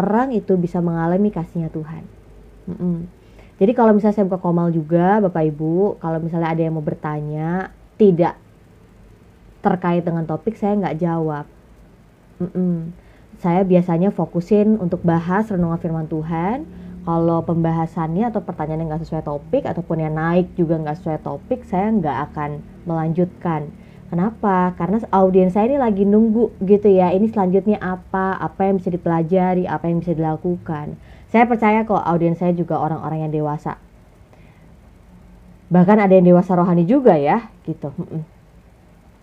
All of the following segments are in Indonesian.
orang itu bisa mengalami kasih-Nya Tuhan. Jadi kalau misalnya saya buka Komal juga Bapak Ibu, kalau misalnya ada yang mau bertanya tidak terkait dengan topik, saya nggak jawab. Saya biasanya fokusin untuk bahas renungan firman Tuhan. Kalau pembahasannya atau pertanyaannya nggak sesuai topik ataupun yang naik juga nggak sesuai topik, saya nggak akan melanjutkan. Kenapa? Karena audiens saya ini lagi nunggu gitu ya. Ini selanjutnya apa yang bisa dipelajari, apa yang bisa dilakukan. Saya percaya kok audiens saya juga orang-orang yang dewasa. Bahkan ada yang dewasa rohani juga ya, gitu.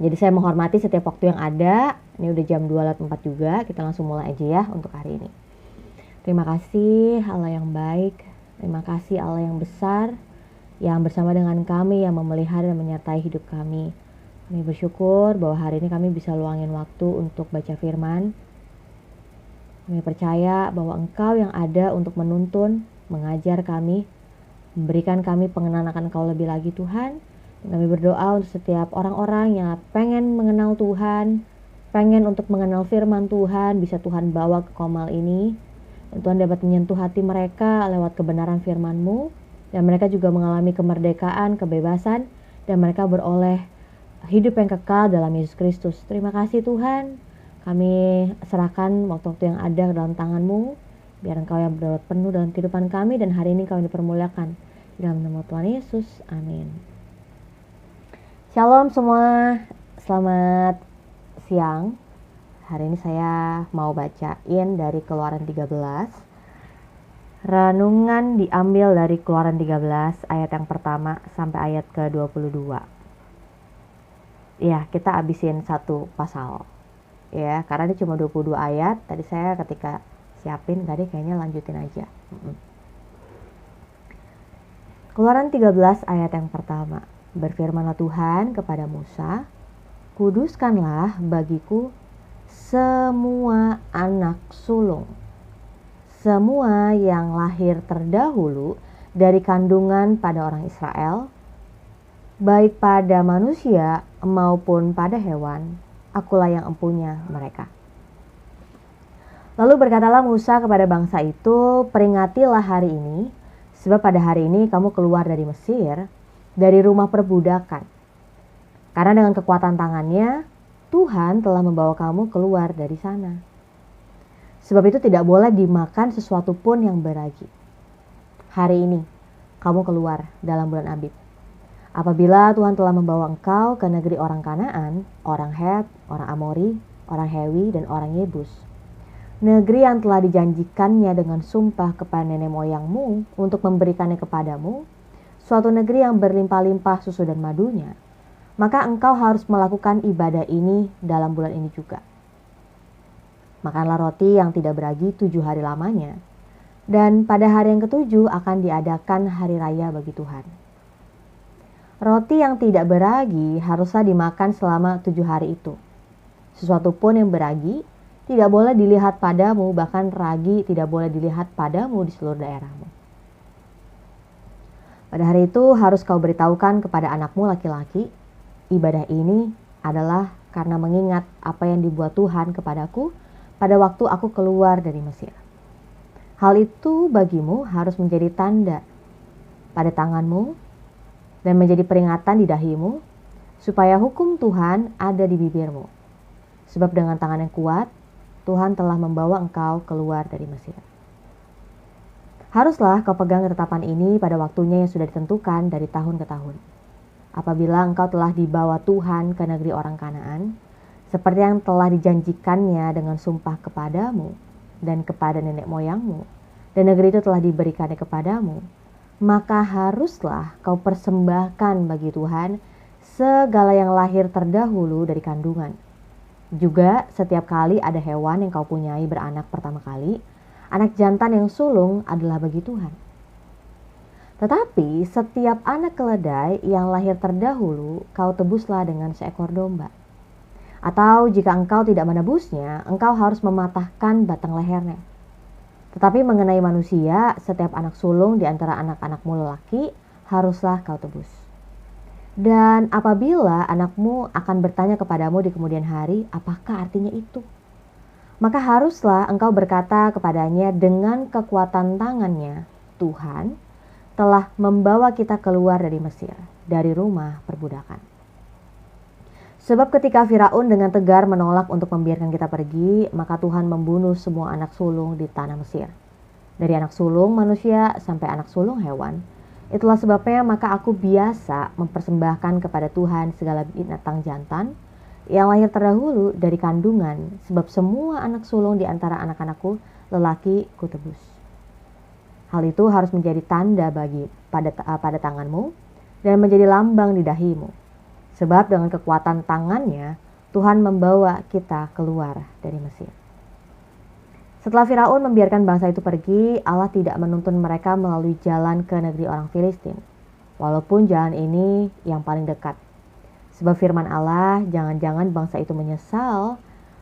Jadi saya menghormati setiap waktu yang ada. Ini udah jam 2:04 juga. Kita langsung mulai aja ya untuk hari ini. Terima kasih Allah yang baik. Terima kasih Allah yang besar, yang bersama dengan kami, yang memelihara dan menyertai hidup kami. Kami bersyukur bahwa hari ini kami bisa luangin waktu untuk baca firman. Kami percaya bahwa Engkau yang ada untuk menuntun, mengajar kami, memberikan kami pengenalan akan Engkau lebih lagi Tuhan. Dan kami berdoa untuk setiap orang-orang yang pengen mengenal Tuhan, pengen untuk mengenal firman Tuhan, bisa Tuhan bawa ke Komal ini. Dan Tuhan dapat menyentuh hati mereka lewat kebenaran firman-Mu. Dan mereka juga mengalami kemerdekaan, kebebasan. Dan mereka beroleh hidup yang kekal dalam Yesus Kristus. Terima kasih Tuhan. Kami serahkan waktu-waktu yang ada dalam tangan-Mu. Biar Engkau yang berdaulat penuh dalam kehidupan kami. Dan hari ini Kau dipermuliakan. Dalam nama Tuhan Yesus. Amin. Shalom semua. Selamat siang. Hari ini saya mau bacain dari Keluaran 13. Renungan diambil dari Keluaran 13 ayat yang pertama sampai ayat ke-22. Ya, kita habisin satu pasal. Ya, karena ini cuma 22 ayat. Tadi saya ketika siapin tadi kayaknya lanjutin aja. Keluaran 13 ayat yang pertama. Berfirmanlah Tuhan kepada Musa, "Kuduskanlah bagiku semua anak sulung, semua yang lahir terdahulu dari kandungan pada orang Israel, baik pada manusia maupun pada hewan, akulah yang empunya mereka." Lalu berkatalah Musa kepada bangsa itu, "Peringatilah hari ini, sebab pada hari ini kamu keluar dari Mesir, dari rumah perbudakan. Karena dengan kekuatan tangannya, Tuhan telah membawa kamu keluar dari sana. Sebab itu tidak boleh dimakan sesuatu pun yang beragi. Hari ini kamu keluar dalam bulan Abib. Apabila Tuhan telah membawa engkau ke negeri orang Kanaan, orang Het, orang Amori, orang Hewi, dan orang Yebus. Negeri yang telah dijanjikannya dengan sumpah kepada nenek moyangmu untuk memberikannya kepadamu, suatu negeri yang berlimpah-limpah susu dan madunya, maka engkau harus melakukan ibadah ini dalam bulan ini juga. Makanlah roti yang tidak beragi 7 hari lamanya, dan pada hari yang ke-7 akan diadakan hari raya bagi Tuhan. Roti yang tidak beragi haruslah dimakan selama 7 hari itu. Sesuatu pun yang beragi tidak boleh dilihat padamu, bahkan ragi tidak boleh dilihat padamu di seluruh daerahmu. Pada hari itu harus kau beritahukan kepada anakmu laki-laki, ibadah ini adalah karena mengingat apa yang dibuat Tuhan kepadaku pada waktu aku keluar dari Mesir. Hal itu bagimu harus menjadi tanda pada tanganmu dan menjadi peringatan di dahimu, supaya hukum Tuhan ada di bibirmu. Sebab dengan tangan yang kuat, Tuhan telah membawa engkau keluar dari Mesir. Haruslah kau pegang ketetapan ini pada waktunya yang sudah ditentukan dari tahun ke tahun. Apabila engkau telah dibawa Tuhan ke negeri orang Kanaan, seperti yang telah dijanjikannya dengan sumpah kepadamu dan kepada nenek moyangmu, dan negeri itu telah diberikannya kepadamu, maka haruslah kau persembahkan bagi Tuhan segala yang lahir terdahulu dari kandungan. Juga setiap kali ada hewan yang kau punyai beranak pertama kali, anak jantan yang sulung adalah bagi Tuhan. Tetapi setiap anak keledai yang lahir terdahulu kau tebuslah dengan seekor domba. Atau jika engkau tidak menebusnya, engkau harus mematahkan batang lehernya. Tetapi mengenai manusia, setiap anak sulung di antara anak-anakmu lelaki haruslah kau tebus. Dan apabila anakmu akan bertanya kepadamu di kemudian hari, apakah artinya itu? Maka haruslah engkau berkata kepadanya dengan kekuatan tangannya, Tuhan telah membawa kita keluar dari Mesir, dari rumah perbudakan. Sebab ketika Firaun dengan tegar menolak untuk membiarkan kita pergi, maka Tuhan membunuh semua anak sulung di tanah Mesir. Dari anak sulung manusia sampai anak sulung hewan. Itulah sebabnya maka aku biasa mempersembahkan kepada Tuhan segala binatang jantan yang lahir terdahulu dari kandungan, sebab semua anak sulung di antara anak-anakku lelaki kutebus. Hal itu harus menjadi tanda pada tanganmu dan menjadi lambang di dahimu. Sebab dengan kekuatan tangannya Tuhan membawa kita keluar dari Mesir. Setelah Firaun membiarkan bangsa itu pergi, Allah tidak menuntun mereka melalui jalan ke negeri orang Filistin, walaupun jalan ini yang paling dekat. Sebab firman Allah, jangan-jangan bangsa itu menyesal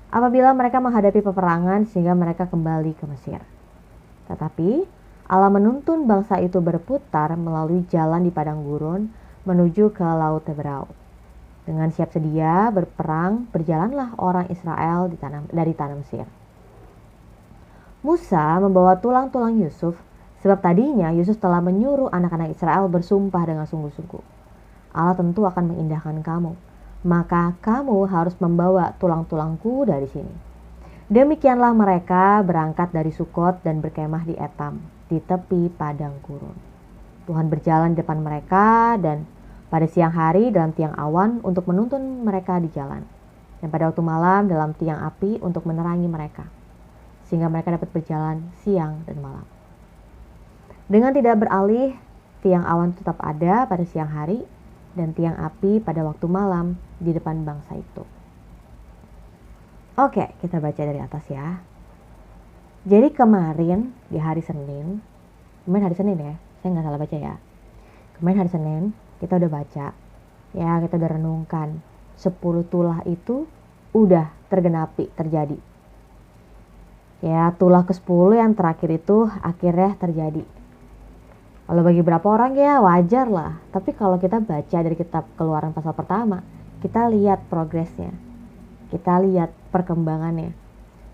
apabila mereka menghadapi peperangan sehingga mereka kembali ke Mesir. Tetapi Allah menuntun bangsa itu berputar melalui jalan di padang gurun menuju ke Laut Teberau. Dengan siap sedia berperang, berjalanlah orang Israel dari tanah Mesir. Musa membawa tulang-tulang Yusuf, sebab tadinya Yusuf telah menyuruh anak-anak Israel bersumpah dengan sungguh-sungguh. Allah tentu akan mengindahkan kamu, maka kamu harus membawa tulang-tulangku dari sini. Demikianlah mereka berangkat dari Sukot dan berkemah di Etam, di tepi padang gurun. Tuhan berjalan di depan mereka dan pada siang hari dalam tiang awan untuk menuntun mereka di jalan, dan pada waktu malam dalam tiang api untuk menerangi mereka, sehingga mereka dapat berjalan siang dan malam. Dengan tidak beralih, tiang awan tetap ada pada siang hari dan tiang api pada waktu malam di depan bangsa itu. Oke, kita baca dari atas ya. Jadi kemarin di hari Senin ya, saya nggak salah baca ya. Kemarin hari Senin kita udah baca, ya kita udah renungkan 10 tulah itu udah terjadi. Ya, tulah ke-10 yang terakhir itu akhirnya terjadi. Kalau bagi beberapa orang ya wajar lah. Tapi kalau kita baca dari kitab Keluaran pasal pertama, kita lihat progresnya. Kita lihat perkembangannya.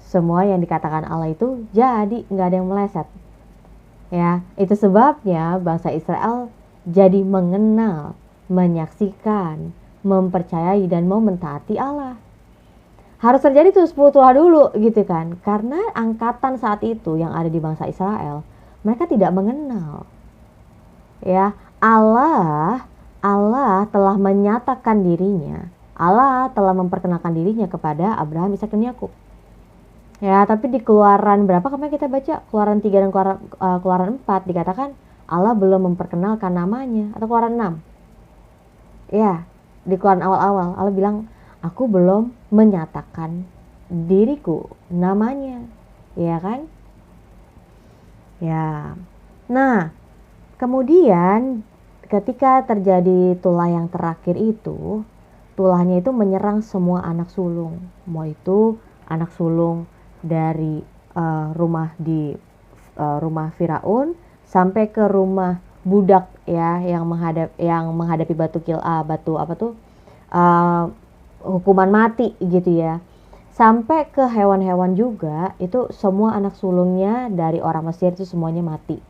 Semua yang dikatakan Allah itu jadi nggak ada yang meleset. Ya, itu sebabnya bangsa Israel jadi mengenal, menyaksikan, mempercayai dan mau mentaati Allah. Harus terjadi tuh 10 tulah dulu gitu kan. Karena angkatan saat itu yang ada di bangsa Israel, mereka tidak mengenal. Ya, Allah telah menyatakan dirinya. Allah telah memperkenalkan dirinya kepada Abraham, Ishak dan Yakub. Ya, tapi di Keluaran berapa kemarin kita baca? Keluaran 3 dan Keluaran 4 dikatakan Allah belum memperkenalkan namanya, atau Keluaran 6. Ya, di Keluaran awal-awal Allah bilang, aku belum menyatakan diriku, namanya, ya kan? Ya, nah kemudian ketika terjadi tulah yang terakhir itu, tulahnya itu menyerang semua anak sulung, mau itu anak sulung dari rumah Firaun sampai ke rumah budak ya yang menghadapi hukuman mati gitu ya, sampai ke hewan-hewan juga. Itu semua anak sulungnya dari orang Mesir itu semuanya mati,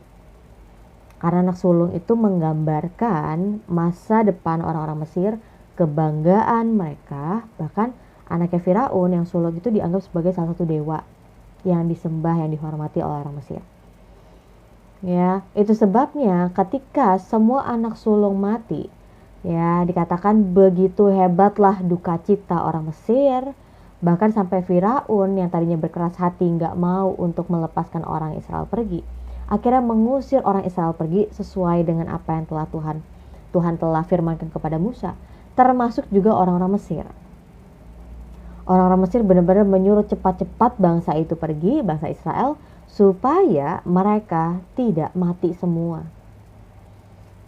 karena anak sulung itu menggambarkan masa depan orang-orang Mesir, kebanggaan mereka. Bahkan anaknya Firaun yang sulung itu dianggap sebagai salah satu dewa yang disembah, yang dihormati oleh orang Mesir. Ya, itu sebabnya ketika semua anak sulung mati, ya dikatakan begitu hebatlah duka cita orang Mesir, bahkan sampai Firaun yang tadinya berkeras hati nggak mau untuk melepaskan orang Israel pergi, akhirnya mengusir orang Israel pergi sesuai dengan apa yang Tuhan telah firmankan kepada Musa, termasuk juga orang-orang Mesir. Orang-orang Mesir benar-benar menyuruh cepat-cepat bangsa itu pergi, bangsa Israel, supaya mereka tidak mati semua.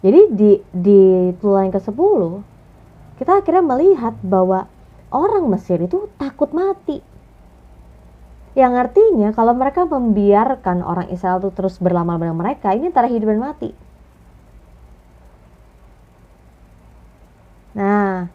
Jadi di tulah yang ke-10 kita akhirnya melihat bahwa orang Mesir itu takut mati. Yang artinya kalau mereka membiarkan orang Israel itu terus berlama-lama dengan mereka, ini antara hidup dan mati. Nah,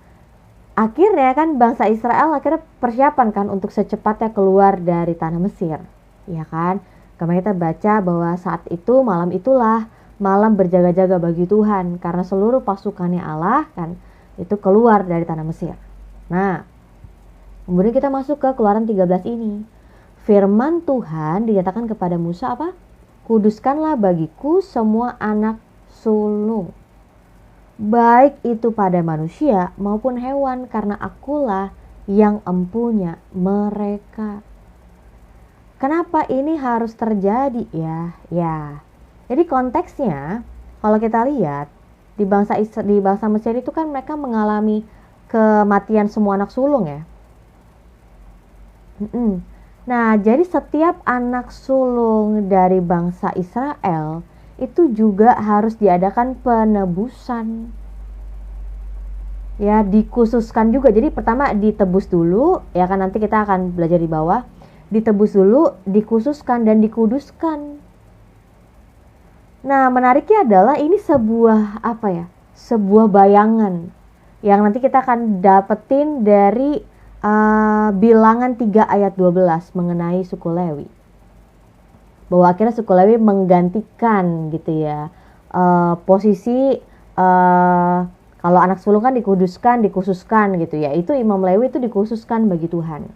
akhirnya kan bangsa Israel akhirnya persiapan kan untuk secepatnya keluar dari tanah Mesir. Ya kan? Kemarin kita baca bahwa saat itu malam itulah malam berjaga-jaga bagi Tuhan karena seluruh pasukannya Allah kan itu keluar dari tanah Mesir. Nah, kemudian kita masuk ke Keluaran 13 ini. Firman Tuhan dinyatakan kepada Musa apa? Kuduskanlah bagiku semua anak sulung, baik itu pada manusia maupun hewan, karena akulah yang empunya mereka. Kenapa ini harus terjadi ya? Ya, jadi konteksnya kalau kita lihat di bangsa Mesir itu kan mereka mengalami kematian semua anak sulung ya. Nah, jadi setiap anak sulung dari bangsa Israel itu juga harus diadakan penebusan. Ya, dikhususkan juga. Jadi pertama ditebus dulu, ya kan, nanti kita akan belajar di bawah. Ditebus dulu, dikhususkan dan dikuduskan. Nah, menariknya adalah ini sebuah apa ya? Sebuah bayangan yang nanti kita akan dapetin dari Bilangan 3 ayat 12 mengenai suku Lewi. Bahwa akhirnya suku Lewi menggantikan gitu ya posisi kalau anak sulung kan dikuduskan, dikhususkan gitu ya. Itu Imam Lewi itu dikhususkan bagi Tuhan.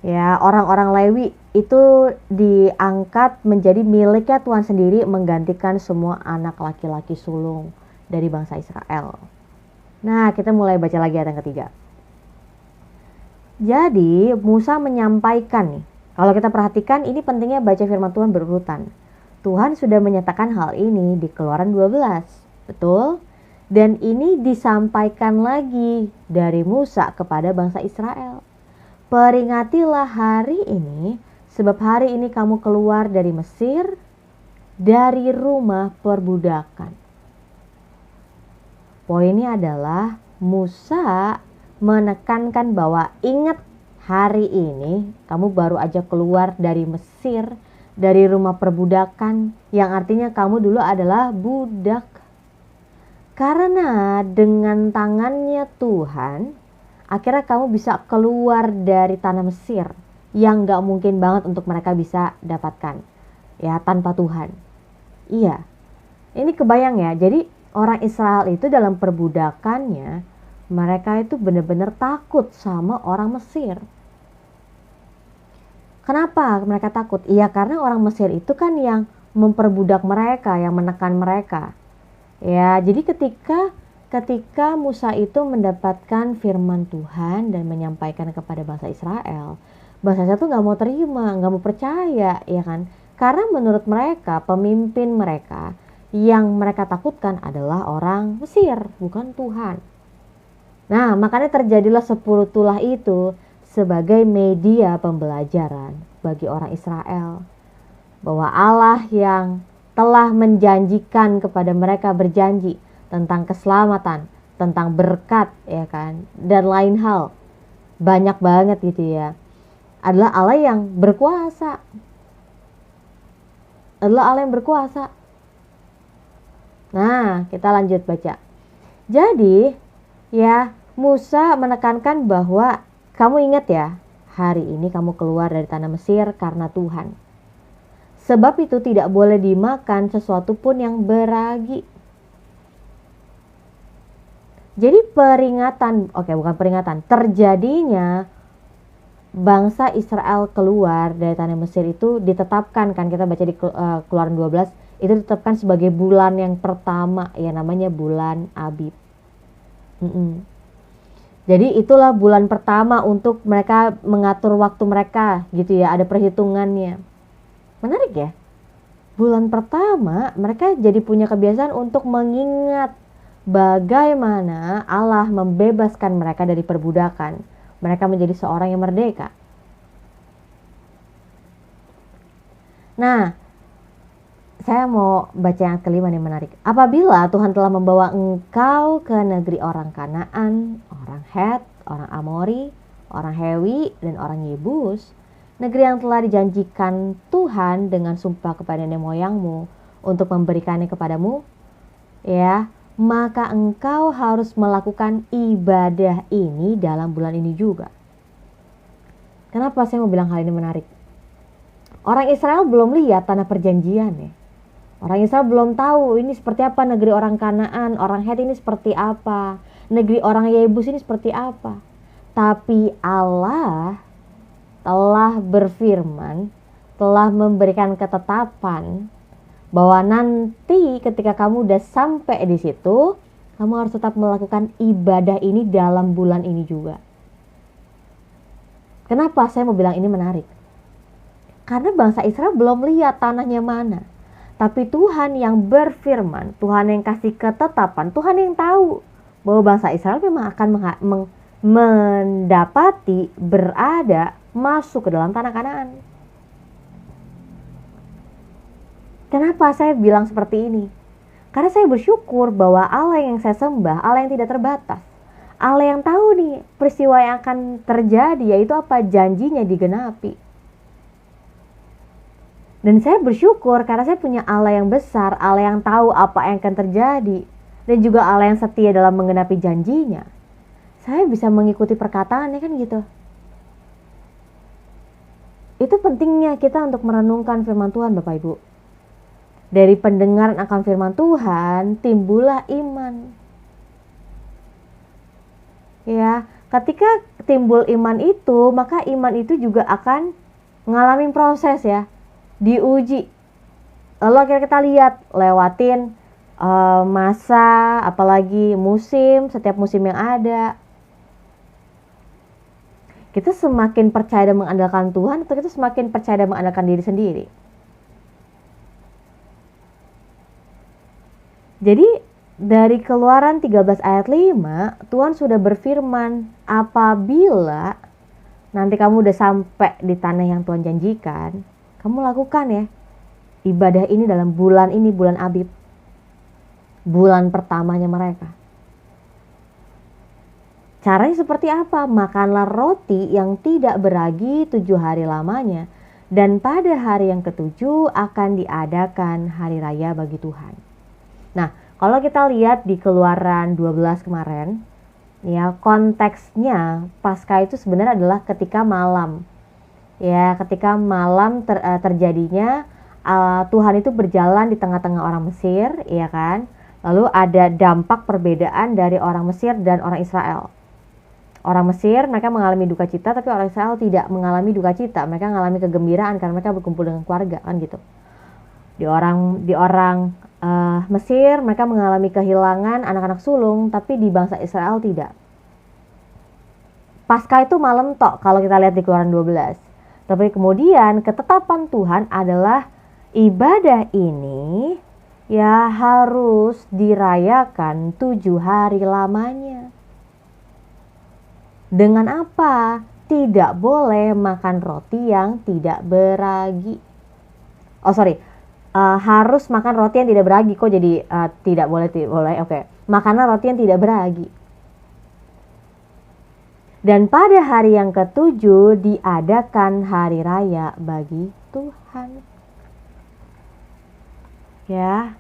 Ya, orang-orang Lewi itu diangkat menjadi miliknya Tuhan sendiri, menggantikan semua anak laki-laki sulung dari bangsa Israel. Nah, kita mulai baca lagi ayat yang ketiga. Jadi Musa menyampaikan nih, kalau kita perhatikan ini pentingnya baca firman Tuhan berurutan. Tuhan sudah menyatakan hal ini di Keluaran 12, betul? Dan ini disampaikan lagi dari Musa kepada bangsa Israel. Peringatilah hari ini, sebab hari ini kamu keluar dari Mesir, dari rumah perbudakan. Poinnya adalah Musa menekankan bahwa ingat hari ini kamu baru aja keluar dari Mesir, dari rumah perbudakan, yang artinya kamu dulu adalah budak. Karena dengan tangannya Tuhan, akhirnya kamu bisa keluar dari tanah Mesir yang gak mungkin banget untuk mereka bisa dapatkan ya tanpa Tuhan. Iya, ini kebayang ya. Jadi orang Israel itu dalam perbudakannya mereka itu benar-benar takut sama orang Mesir. Kenapa mereka takut? Iya, karena orang Mesir itu kan yang memperbudak mereka, yang menekan mereka. Ya, jadi ketika Musa itu mendapatkan firman Tuhan dan menyampaikan kepada bangsa Israel itu nggak mau terima, nggak mau percaya, ya kan? Karena menurut mereka, pemimpin mereka yang mereka takutkan adalah orang Mesir, bukan Tuhan. Nah, makanya terjadilah 10 tulah itu sebagai media pembelajaran bagi orang Israel. Bahwa Allah yang telah menjanjikan kepada mereka, berjanji tentang keselamatan, tentang berkat, ya kan, dan lain hal. Banyak banget gitu ya. Adalah Allah yang berkuasa. Nah, kita lanjut baca. Jadi, ya, Musa menekankan bahwa kamu ingat ya, hari ini kamu keluar dari tanah Mesir karena Tuhan. Sebab itu tidak boleh dimakan sesuatu pun yang beragi. Jadi terjadinya bangsa Israel keluar dari tanah Mesir itu ditetapkan kan, kita baca di Keluaran 12, itu ditetapkan sebagai bulan yang pertama, ya namanya bulan Abib. Jadi itulah bulan pertama untuk mereka mengatur waktu mereka gitu ya, ada perhitungannya. Menarik ya? Bulan pertama mereka jadi punya kebiasaan untuk mengingat bagaimana Allah membebaskan mereka dari perbudakan. Mereka menjadi seorang yang merdeka. Nah, saya mau baca yang kelima nih, menarik. Apabila Tuhan telah membawa engkau ke negeri orang Kanaan, orang Het, orang Amori, orang Hewi, dan orang Yebus, negeri yang telah dijanjikan Tuhan dengan sumpah kepada nenek moyangmu untuk memberikannya kepadamu, ya, maka engkau harus melakukan ibadah ini dalam bulan ini juga. Kenapa saya mau bilang hal ini menarik? Orang Israel belum lihat tanah perjanjian ya. Orang Israel belum tahu ini seperti apa negeri orang Kanaan, orang Het ini seperti apa, negeri orang Yebus ini seperti apa. Tapi Allah telah berfirman, telah memberikan ketetapan bahwa nanti ketika kamu udah sampai di situ, kamu harus tetap melakukan ibadah ini dalam bulan ini juga. Kenapa saya mau bilang ini menarik? Karena bangsa Israel belum lihat tanahnya mana. Tapi Tuhan yang berfirman, Tuhan yang kasih ketetapan, Tuhan yang tahu bahwa bangsa Israel memang akan mendapati, berada, masuk ke dalam tanah Kanaan. Kenapa saya bilang seperti ini? Karena saya bersyukur bahwa Allah yang saya sembah, Allah yang tidak terbatas. Allah yang tahu nih peristiwa yang akan terjadi, yaitu apa? Janjinya digenapi. Dan saya bersyukur karena saya punya Allah yang besar, Allah yang tahu apa yang akan terjadi, dan juga Allah yang setia dalam menggenapi janjinya. Saya bisa mengikuti perkataannya kan gitu. Itu pentingnya kita untuk merenungkan firman Tuhan Bapak Ibu. Dari pendengaran akan firman Tuhan, timbullah iman. Ya, ketika timbul iman itu, maka iman itu juga akan mengalami proses ya. Diuji. Lalu akhirnya kita lihat lewatin masa, apalagi musim, setiap musim yang ada. Kita semakin percaya dan mengandalkan Tuhan, atau kita semakin percaya dan mengandalkan diri sendiri. Jadi dari Keluaran 13 ayat 5, Tuhan sudah berfirman, apabila nanti kamu udah sampai di tanah yang Tuhan janjikan, kamu lakukan ya ibadah ini dalam bulan ini, bulan Abib. Bulan pertamanya mereka. Caranya seperti apa? Makanlah roti yang tidak beragi 7 hari lamanya. Dan pada hari yang ke-7 akan diadakan hari raya bagi Tuhan. Nah, kalau kita lihat di Keluaran 12 kemarin, ya konteksnya Paskah itu sebenarnya adalah ketika malam. Ya, ketika malam terjadinya Tuhan itu berjalan di tengah-tengah orang Mesir, ya kan? Lalu ada dampak perbedaan dari orang Mesir dan orang Israel. Orang Mesir mereka mengalami duka cita, tapi orang Israel tidak mengalami duka cita. Mereka mengalami kegembiraan karena mereka berkumpul dengan keluarga, kan gitu. Di orang Mesir mereka mengalami kehilangan anak-anak sulung, tapi di bangsa Israel tidak. Paskah itu malam tok kalau kita lihat di Keluaran 12. Tapi kemudian ketetapan Tuhan adalah ibadah ini ya harus dirayakan 7 hari lamanya. Dengan apa? Tidak boleh makan roti yang tidak beragi. Harus makan roti yang tidak beragi. Kok jadi tidak boleh? Oke. Makanlah roti yang tidak beragi. Dan pada hari yang ke-7 diadakan hari raya bagi Tuhan. Ya.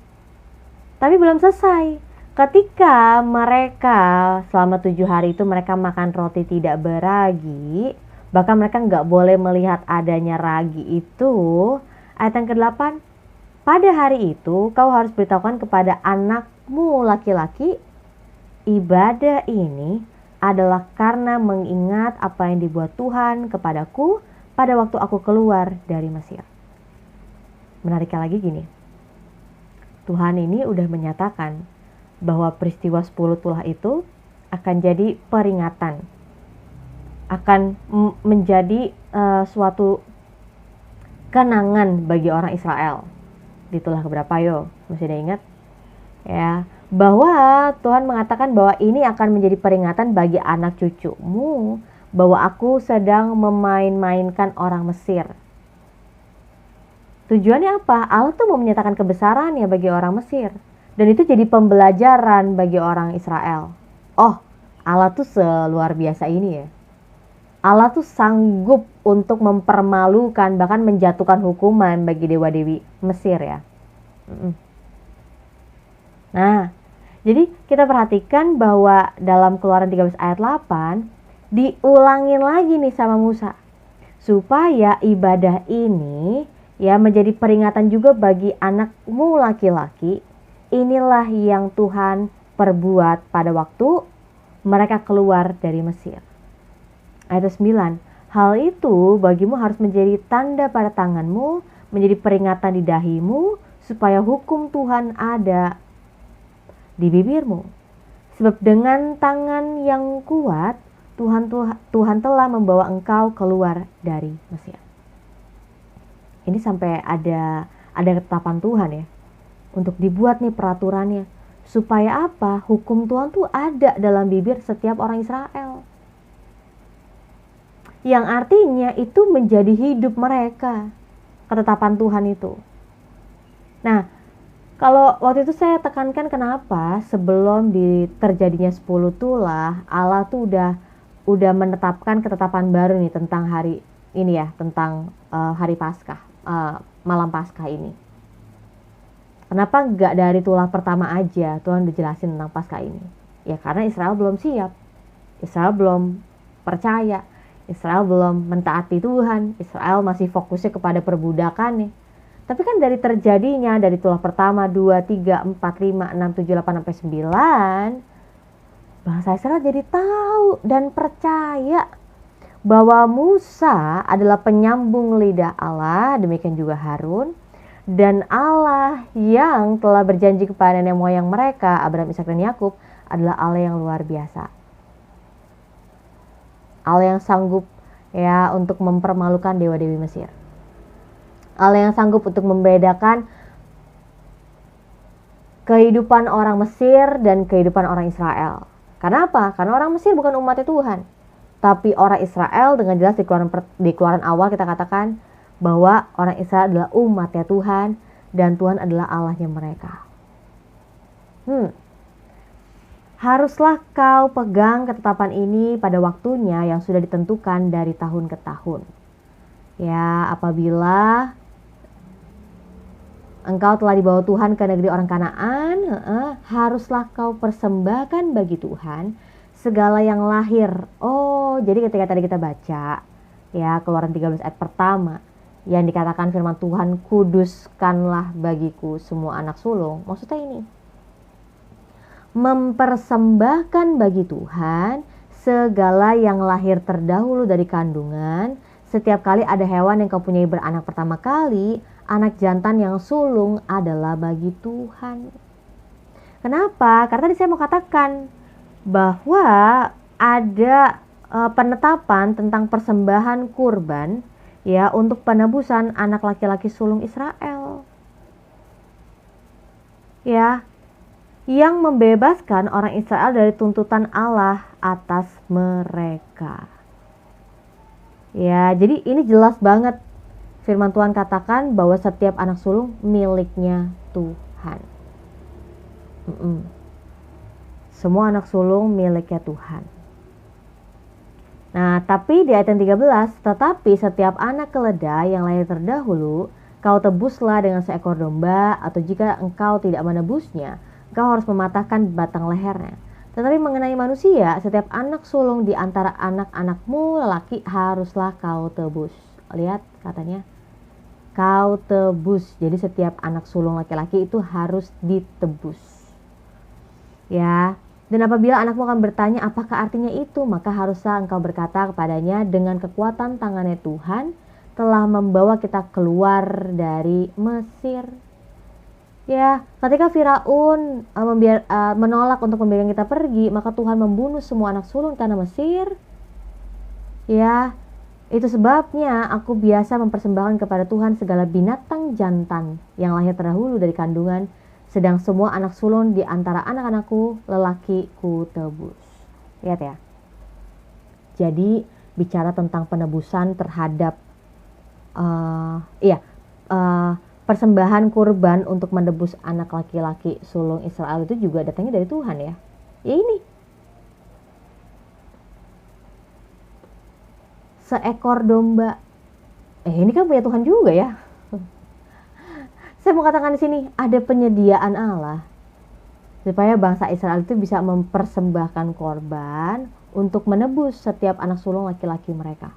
Tapi belum selesai. Ketika mereka selama 7 hari itu mereka makan roti tidak beragi, bahkan mereka nggak boleh melihat adanya ragi itu. Ayat yang ke-8, pada hari itu kau harus beritahukan kepada anakmu laki-laki, ibadah ini adalah karena mengingat apa yang dibuat Tuhan kepadaku pada waktu aku keluar dari Mesir. Menariknya lagi gini, Tuhan ini udah menyatakan bahwa peristiwa 10 tulah itu akan jadi peringatan, akan menjadi suatu kenangan bagi orang Israel. Di tulah keberapa yo? Masih ada ingat? Ya, bahwa Tuhan mengatakan bahwa ini akan menjadi peringatan bagi anak cucumu bahwa aku sedang memain-mainkan orang Mesir. Tujuannya apa? Allah tuh mau menyatakan kebesarannya bagi orang Mesir. Dan itu jadi pembelajaran bagi orang Israel. Oh, Allah tuh seluar biasa ini ya. Allah tuh sanggup untuk mempermalukan, bahkan menjatuhkan hukuman bagi dewa-dewi Mesir ya. Nah, Jadi kita perhatikan bahwa dalam Keluaran 13 ayat 8 diulangin lagi nih sama Musa. Supaya ibadah ini ya menjadi peringatan juga bagi anakmu laki-laki. Inilah yang Tuhan perbuat pada waktu mereka keluar dari Mesir. Ayat 9. Hal itu bagimu harus menjadi tanda pada tanganmu, menjadi peringatan di dahimu, supaya hukum Tuhan ada di bibirmu. Sebab dengan tangan yang kuat Tuhan telah membawa engkau keluar dari Mesir. Ini sampai ada ketetapan Tuhan ya. Untuk dibuat nih peraturannya. Supaya apa? Hukum Tuhan tuh ada dalam bibir setiap orang Israel. Yang artinya itu menjadi hidup mereka. Ketetapan Tuhan itu. Nah, kalau waktu itu saya tekankan kenapa sebelum terjadinya 10 tulah Allah tuh udah menetapkan ketetapan baru nih tentang hari ini ya, tentang hari Paskah, malam Paskah ini. Kenapa nggak dari tulah pertama aja Tuhan dijelasin tentang Paskah ini? Ya karena Israel belum siap, Israel belum percaya, Israel belum mentaati Tuhan, Israel masih fokusnya kepada perbudakan nih. Tapi kan dari terjadinya dari tulah pertama 2, 3, 4, 5, 6, 7, 8 sampai 9, bangsa Israel jadi tahu dan percaya bahwa Musa adalah penyambung lidah Allah, demikian juga Harun, dan Allah yang telah berjanji kepada nenek moyang mereka Abraham, Ishak dan Yakub adalah Allah yang luar biasa. Allah yang sanggup ya untuk mempermalukan dewa-dewi Mesir. Allah yang sanggup untuk membedakan kehidupan orang Mesir dan kehidupan orang Israel. Karena apa? Karena orang Mesir bukan umatnya Tuhan. Tapi orang Israel dengan jelas di keluaran awal kita katakan bahwa orang Israel adalah umatnya Tuhan dan Tuhan adalah Allahnya mereka. Haruslah kau pegang ketetapan ini pada waktunya yang sudah ditentukan dari tahun ke tahun. Ya, apabila engkau telah dibawa Tuhan ke negeri orang Kanaan, haruslah kau persembahkan bagi Tuhan segala yang lahir. Oh, jadi ketika tadi kita baca ya Keluaran 13 ayat pertama yang dikatakan firman Tuhan, kuduskanlah bagiku semua anak sulung. Maksudnya ini, mempersembahkan bagi Tuhan segala yang lahir terdahulu dari kandungan. Setiap kali ada hewan yang kau punyai beranak pertama kali, anak jantan yang sulung adalah bagi Tuhan. Kenapa? Karena tadi saya mau katakan bahwa ada penetapan tentang persembahan kurban ya untuk penebusan anak laki-laki sulung Israel. Ya, yang membebaskan orang Israel dari tuntutan Allah atas mereka. Ya, jadi ini jelas banget firman Tuhan katakan bahwa setiap anak sulung miliknya Tuhan. Semua anak sulung miliknya Tuhan. Nah, tapi di ayat yang 13, tetapi setiap anak keledai yang lahir terdahulu, kau tebuslah dengan seekor domba, atau jika engkau tidak menebusnya, engkau harus mematahkan batang lehernya. Tetapi mengenai manusia, setiap anak sulung di antara anak-anakmu lelaki haruslah kau tebus. Lihat katanya, kau tebus. Jadi setiap anak sulung laki-laki itu harus ditebus. Ya, dan apabila anakmu akan bertanya apakah artinya itu, maka haruslah engkau berkata kepadanya, dengan kekuatan tangannya Tuhan telah membawa kita keluar dari Mesir. Ya, ketika Firaun menolak untuk membiarkan kita pergi, maka Tuhan membunuh semua anak sulung di tanah Mesir. Ya, itu sebabnya aku biasa mempersembahkan kepada Tuhan segala binatang jantan yang lahir terdahulu dari kandungan, sedang semua anak sulung di antara anak-anakku lelaki ku tebus. Lihat ya. Jadi bicara tentang penebusan terhadap persembahan kurban untuk menebus anak laki-laki sulung Israel itu juga datangnya dari Tuhan ya. Ya ini. Seekor domba. Ini kan punya Tuhan juga ya. Saya mau katakan di sini ada penyediaan Allah. supaya bangsa Israel itu bisa mempersembahkan korban untuk menebus setiap anak sulung laki-laki mereka.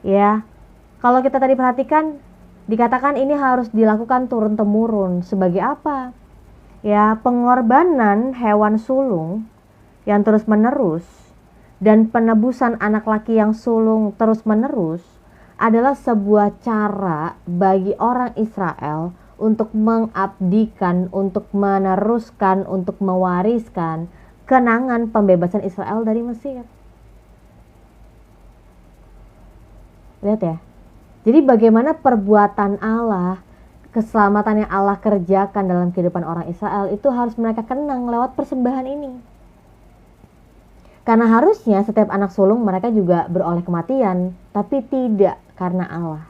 Ya, kalau kita tadi perhatikan, dikatakan ini harus dilakukan turun-temurun. Sebagai apa? Ya, pengorbanan hewan sulung yang terus-menerus dan penebusan anak laki yang sulung terus-menerus adalah sebuah cara bagi orang Israel untuk mengabdikan, untuk meneruskan, untuk mewariskan kenangan pembebasan Israel dari Mesir. Lihat ya. Jadi bagaimana perbuatan Allah, keselamatan yang Allah kerjakan dalam kehidupan orang Israel itu harus mereka kenang lewat persembahan ini. Karena harusnya setiap anak sulung mereka juga beroleh kematian, tapi tidak karena Allah.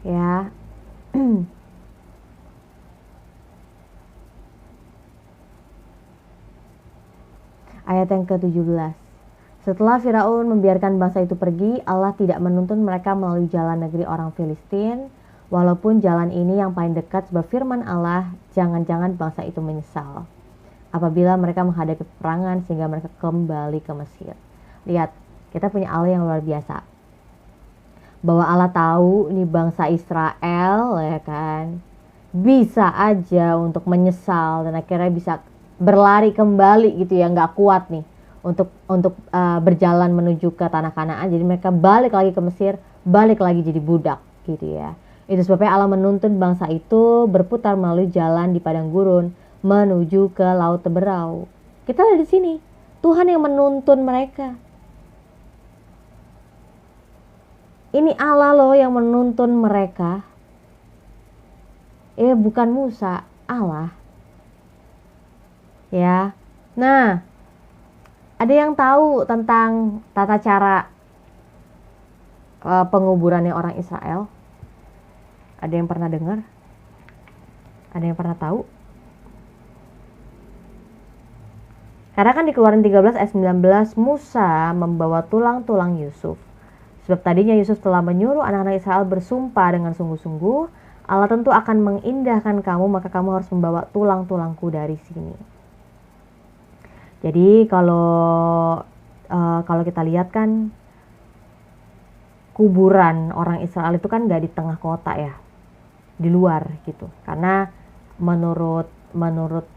Ya. Ayat yang ke-17. Setelah Firaun membiarkan bangsa itu pergi, Allah tidak menuntun mereka melalui jalan negeri orang Filistin, walaupun jalan ini yang paling dekat sebab firman Allah, jangan-jangan bangsa itu menyesal apabila mereka menghadapi peperangan sehingga mereka kembali ke Mesir. Lihat, kita punya Allah yang luar biasa. Bahwa Allah tahu ini bangsa Israel, ya kan, bisa aja untuk menyesal dan akhirnya bisa berlari kembali gitu ya, nggak kuat nih untuk berjalan menuju ke tanah Kanaan. Jadi mereka balik lagi ke Mesir, balik lagi jadi budak gitu ya. Itu sebabnya Allah menuntun bangsa itu berputar melalui jalan di padang gurun menuju ke laut Teberau. Kita lihat di sini, Tuhan yang menuntun mereka. Ini Allah loh yang menuntun mereka. Bukan Musa, Allah. Ya. Nah, ada yang tahu tentang tata cara penguburannya orang Israel? Ada yang pernah dengar? Ada yang pernah tahu? Karena kan di Keluaran 13 ayat 19, Musa membawa tulang-tulang Yusuf. Sebab tadinya Yusuf telah menyuruh anak-anak Israel bersumpah dengan sungguh-sungguh, Allah tentu akan mengindahkan kamu, maka kamu harus membawa tulang-tulangku dari sini. Jadi kalau kita lihat kan kuburan orang Israel itu kan nggak di tengah kota ya, di luar gitu. Karena menurut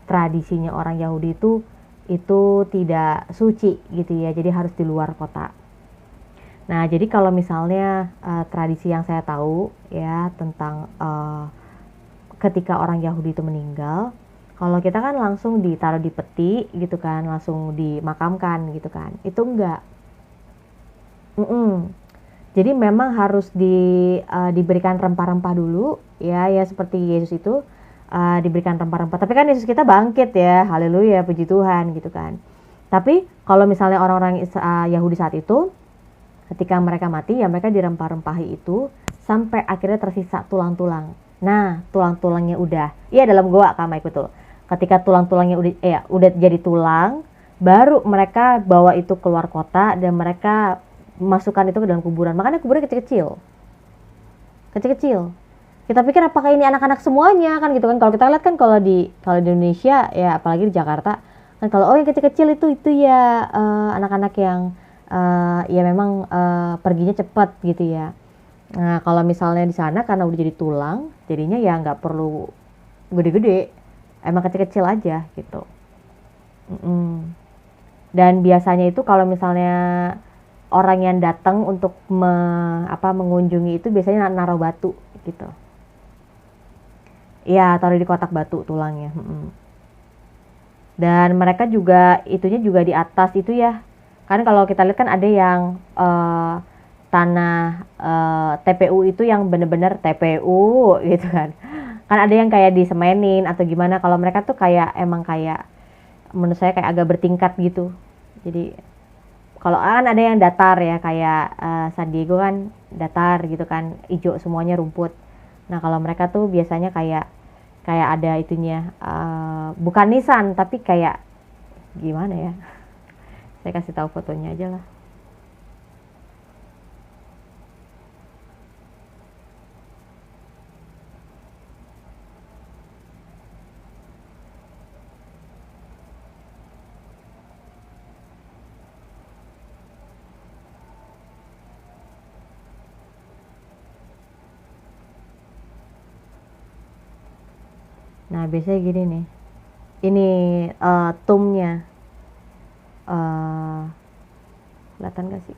tradisinya orang Yahudi itu tidak suci gitu ya, jadi harus di luar kota. Nah, jadi kalau misalnya tradisi yang saya tahu ya tentang ketika orang Yahudi itu meninggal, kalau kita kan langsung ditaruh di peti gitu kan, langsung dimakamkan gitu kan. Itu enggak. Jadi memang harus diberikan rempah-rempah dulu ya seperti Yesus itu diberikan rempah-rempah. Tapi kan Yesus kita bangkit ya, haleluya, puji Tuhan gitu kan. Tapi kalau misalnya orang-orang Yahudi saat itu, ketika mereka mati ya mereka dirempah-rempahi itu sampai akhirnya tersisa tulang-tulang. Nah, tulang-tulangnya udah, iya dalam goa Kak betul. Ketika tulang-tulangnya udah jadi tulang, baru mereka bawa itu keluar kota dan mereka masukkan itu ke dalam kuburan. Makanya kuburannya kecil-kecil. Kecil-kecil. Kita pikir apakah ini anak-anak semuanya kan gitu kan. Kalau kita lihat kan kalau di Indonesia ya apalagi di Jakarta kan kalau yang kecil-kecil itu ya anak-anak yang ya memang perginya cepat gitu ya. Nah, kalau misalnya di sana karena udah jadi tulang, jadinya ya nggak perlu gede-gede, emang kecil-kecil aja gitu. Dan biasanya itu kalau misalnya orang yang datang untuk mengunjungi itu biasanya naruh batu gitu. Ya, taruh di kotak batu tulangnya. Dan mereka juga itunya juga di atas itu ya. Kan kalau kita lihat kan ada yang tanah TPU itu yang bener-bener TPU gitu kan. Kan ada yang kayak disemenin atau gimana. Kalau mereka tuh kayak emang kayak menurut saya kayak agak bertingkat gitu. Jadi kalau kan ada yang datar ya kayak San Diego kan datar gitu kan, hijau semuanya rumput. Nah kalau mereka tuh biasanya kayak ada itunya bukan nisan tapi kayak gimana ya? Saya kasih tahu fotonya aja lah. Nah biasanya gini nih, ini tumnya, kelihatan gak sih?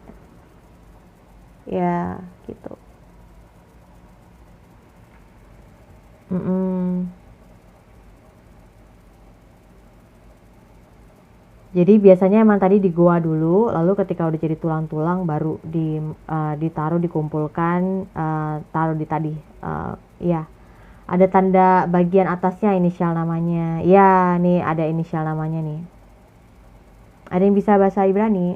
Ya gitu. Jadi biasanya emang tadi di goa dulu, lalu ketika udah jadi tulang-tulang baru ditaruh, dikumpulkan, taruh di tadi, ya ada tanda bagian atasnya inisial namanya. Ya nih ada inisial namanya nih. Ada yang bisa bahasa Ibrani?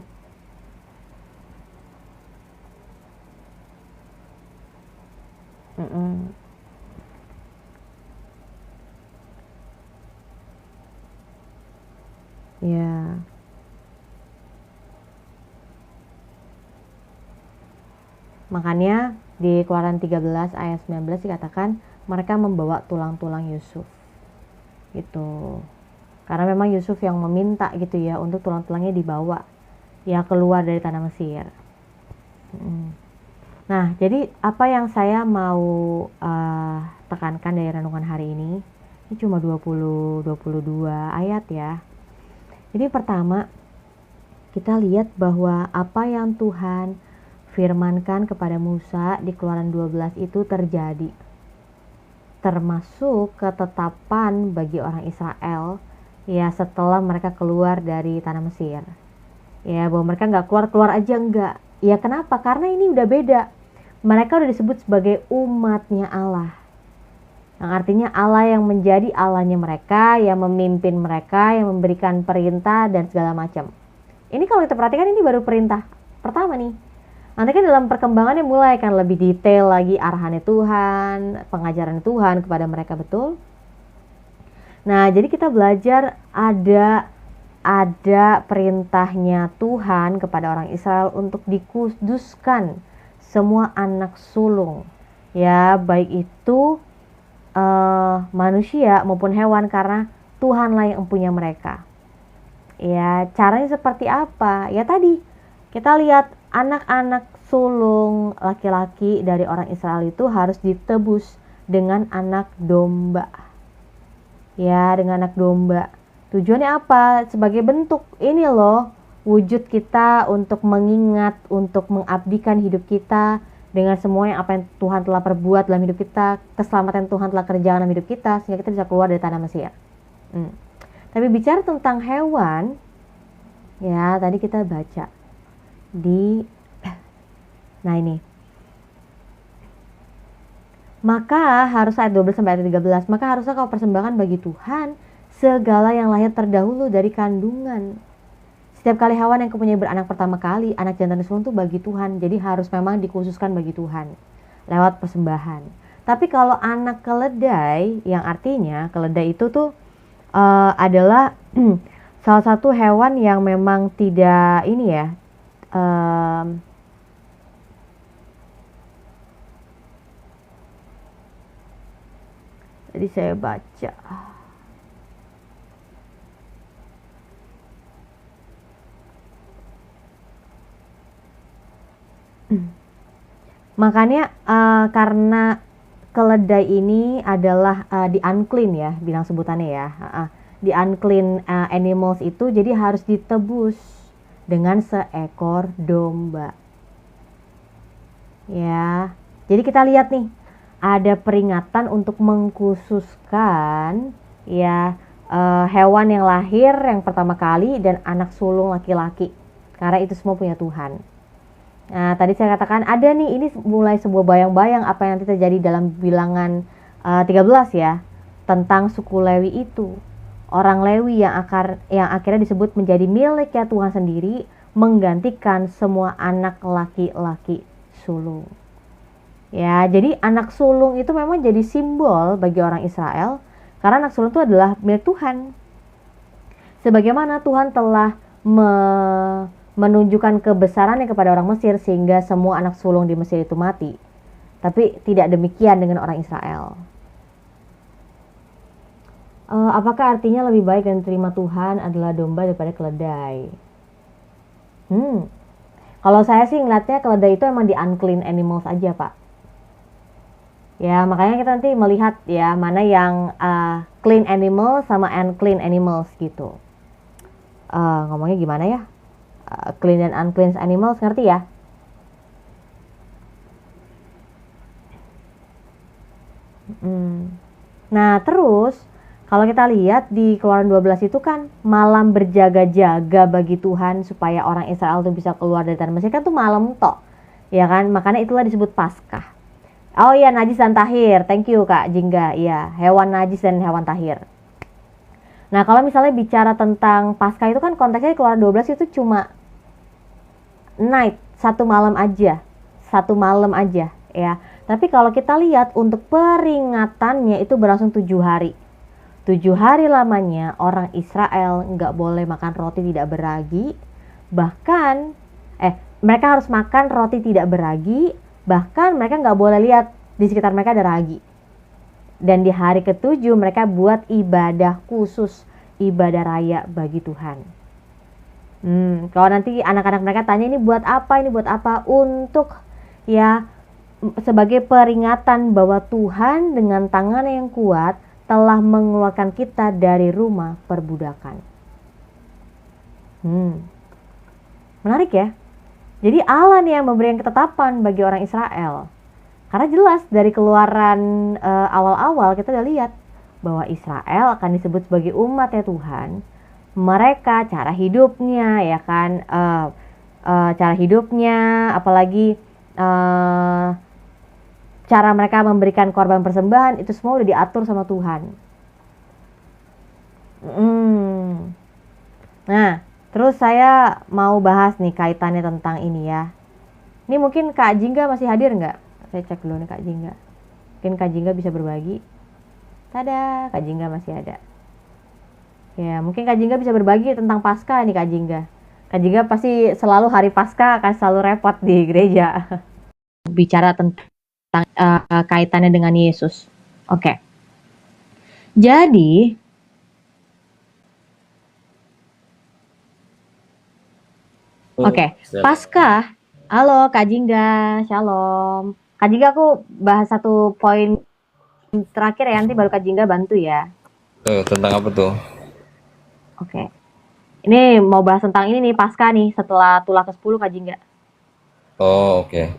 Mm-mm. Ya. Makanya di Keluaran 13 ayat 19 dikatakan mereka membawa tulang-tulang Yusuf. Gitu. Karena memang Yusuf yang meminta gitu ya untuk tulang-tulangnya dibawa ya keluar dari tanah Mesir. Nah, jadi apa yang saya mau tekankan dari renungan hari ini cuma 22 ayat ya. Jadi pertama, kita lihat bahwa apa yang Tuhan firmankan kepada Musa di Keluaran 12 itu terjadi. Termasuk ketetapan bagi orang Israel ya setelah mereka keluar dari tanah Mesir. Ya, bahwa mereka nggak keluar aja enggak. Ya kenapa? Karena ini udah beda. Mereka udah disebut sebagai umatnya Allah. Yang artinya Allah yang menjadi Allahnya mereka, yang memimpin mereka, yang memberikan perintah dan segala macam. Ini kalau kita perhatikan ini baru perintah pertama nih. Nanti kan dalam perkembangannya mulai kan lebih detail lagi arahannya Tuhan, pengajaran Tuhan kepada mereka, betul? Nah, jadi kita belajar ada perintahnya Tuhan kepada orang Israel untuk dikuduskan semua anak sulung. Ya, baik itu manusia maupun hewan karena Tuhanlah yang mempunyai mereka. Ya, caranya seperti apa? Ya tadi kita lihat anak-anak sulung laki-laki dari orang Israel itu harus ditebus dengan anak domba. Ya, dengan anak domba. Tujuannya apa? Sebagai bentuk ini loh, wujud kita untuk mengingat, untuk mengabdikan hidup kita dengan semua yang apa yang Tuhan telah perbuat dalam hidup kita, keselamatan Tuhan telah kerjakan dalam hidup kita, sehingga kita bisa keluar dari tanah Mesir. Tapi bicara tentang hewan, ya tadi kita baca nah ini. Maka harus ayat 12 sampai ayat 13, maka harusnya kau persembahkan bagi Tuhan segala yang lahir terdahulu dari kandungan. Setiap kali hewan yang kepunyai beranak pertama kali, anak jantan sulung itu bagi Tuhan. Jadi harus memang dikhususkan bagi Tuhan lewat persembahan. Tapi kalau anak keledai, yang artinya keledai itu tuh adalah salah satu hewan yang memang tidak ini ya. Jadi saya baca. Makanya karena keledai ini adalah di unclean ya, bilang sebutannya ya. Di unclean animals itu jadi harus ditebus dengan seekor domba. Ya. Jadi kita lihat nih, ada peringatan untuk mengkhususkan ya hewan yang lahir yang pertama kali dan anak sulung laki-laki. Karena itu semua punya Tuhan. Nah, tadi saya katakan ada nih, ini mulai sebuah bayang-bayang apa yang nanti terjadi dalam bilangan 13 ya, tentang suku Lewi itu. Orang Lewi yang akhirnya disebut menjadi miliknya Tuhan sendiri, menggantikan semua anak laki-laki sulung. Ya, jadi anak sulung itu memang jadi simbol bagi orang Israel, karena anak sulung itu adalah milik Tuhan. Sebagaimana Tuhan telah menunjukkan kebesarannya kepada orang Mesir sehingga semua anak sulung di Mesir itu mati. Tapi tidak demikian dengan orang Israel. Apakah artinya lebih baik dan terima Tuhan adalah domba daripada keledai? Kalau saya sih ngeliatnya keledai itu emang di unclean animals aja, Pak. Ya, makanya kita nanti melihat ya mana yang clean animal sama unclean animals gitu. Ngomongnya gimana ya? Clean dan unclean animals, ngerti ya? Nah, terus kalau kita lihat di Keluaran 12 itu kan malam berjaga-jaga bagi Tuhan supaya orang Israel tuh bisa keluar dari tanah Mesir, kan tuh malam tok. Ya kan? Makanya itulah disebut Paskah. Oh iya, najis dan tahir. Thank you Kak Jingga. Iya, hewan najis dan hewan tahir. Nah, kalau misalnya bicara tentang Paskah itu kan konteksnya di Keluaran 12 itu cuma night, satu malam aja. Satu malam aja ya. Tapi kalau kita lihat untuk peringatannya itu berlangsung 7 hari. 7 hari lamanya orang Israel nggak boleh makan roti tidak beragi. Bahkan, mereka harus makan roti tidak beragi. Bahkan mereka nggak boleh lihat di sekitar mereka ada ragi. Dan di hari ke-7 mereka buat ibadah khusus, ibadah raya bagi Tuhan. Kalau nanti anak-anak mereka tanya ini buat apa, ini buat apa? Untuk ya sebagai peringatan bahwa Tuhan dengan tangan yang kuat telah mengeluarkan kita dari rumah perbudakan. Menarik ya. Jadi Allah nih yang memberikan ketetapan bagi orang Israel. Karena jelas dari Keluaran awal-awal kita udah lihat bahwa Israel akan disebut sebagai umat ya Tuhan. Mereka cara hidupnya ya kan, cara hidupnya, apalagi cara mereka memberikan korban persembahan itu semua udah diatur sama Tuhan. Nah, terus saya mau bahas nih kaitannya tentang ini ya. Ini mungkin Kak Jingga masih hadir nggak? Saya cek dulu nih Kak Jingga. Mungkin Kak Jingga bisa berbagi. Tada, Kak Jingga masih ada. Ya, mungkin Kak Jingga bisa berbagi tentang Paskah nih Kak Jingga. Kak Jingga pasti selalu hari Paskah akan selalu repot di gereja. Bicara tentang kaitannya dengan Yesus. Oke. Jadi, Paskah. Halo Kak Jingga, shalom. Kak Jingga aku bahas satu poin terakhir ya, nanti baru Kak Jingga bantu ya. Tentang apa tuh? Oke. Ini mau bahas tentang ini nih, Paskah nih, setelah tulah ke-10 Kak Jingga. Oh, oke.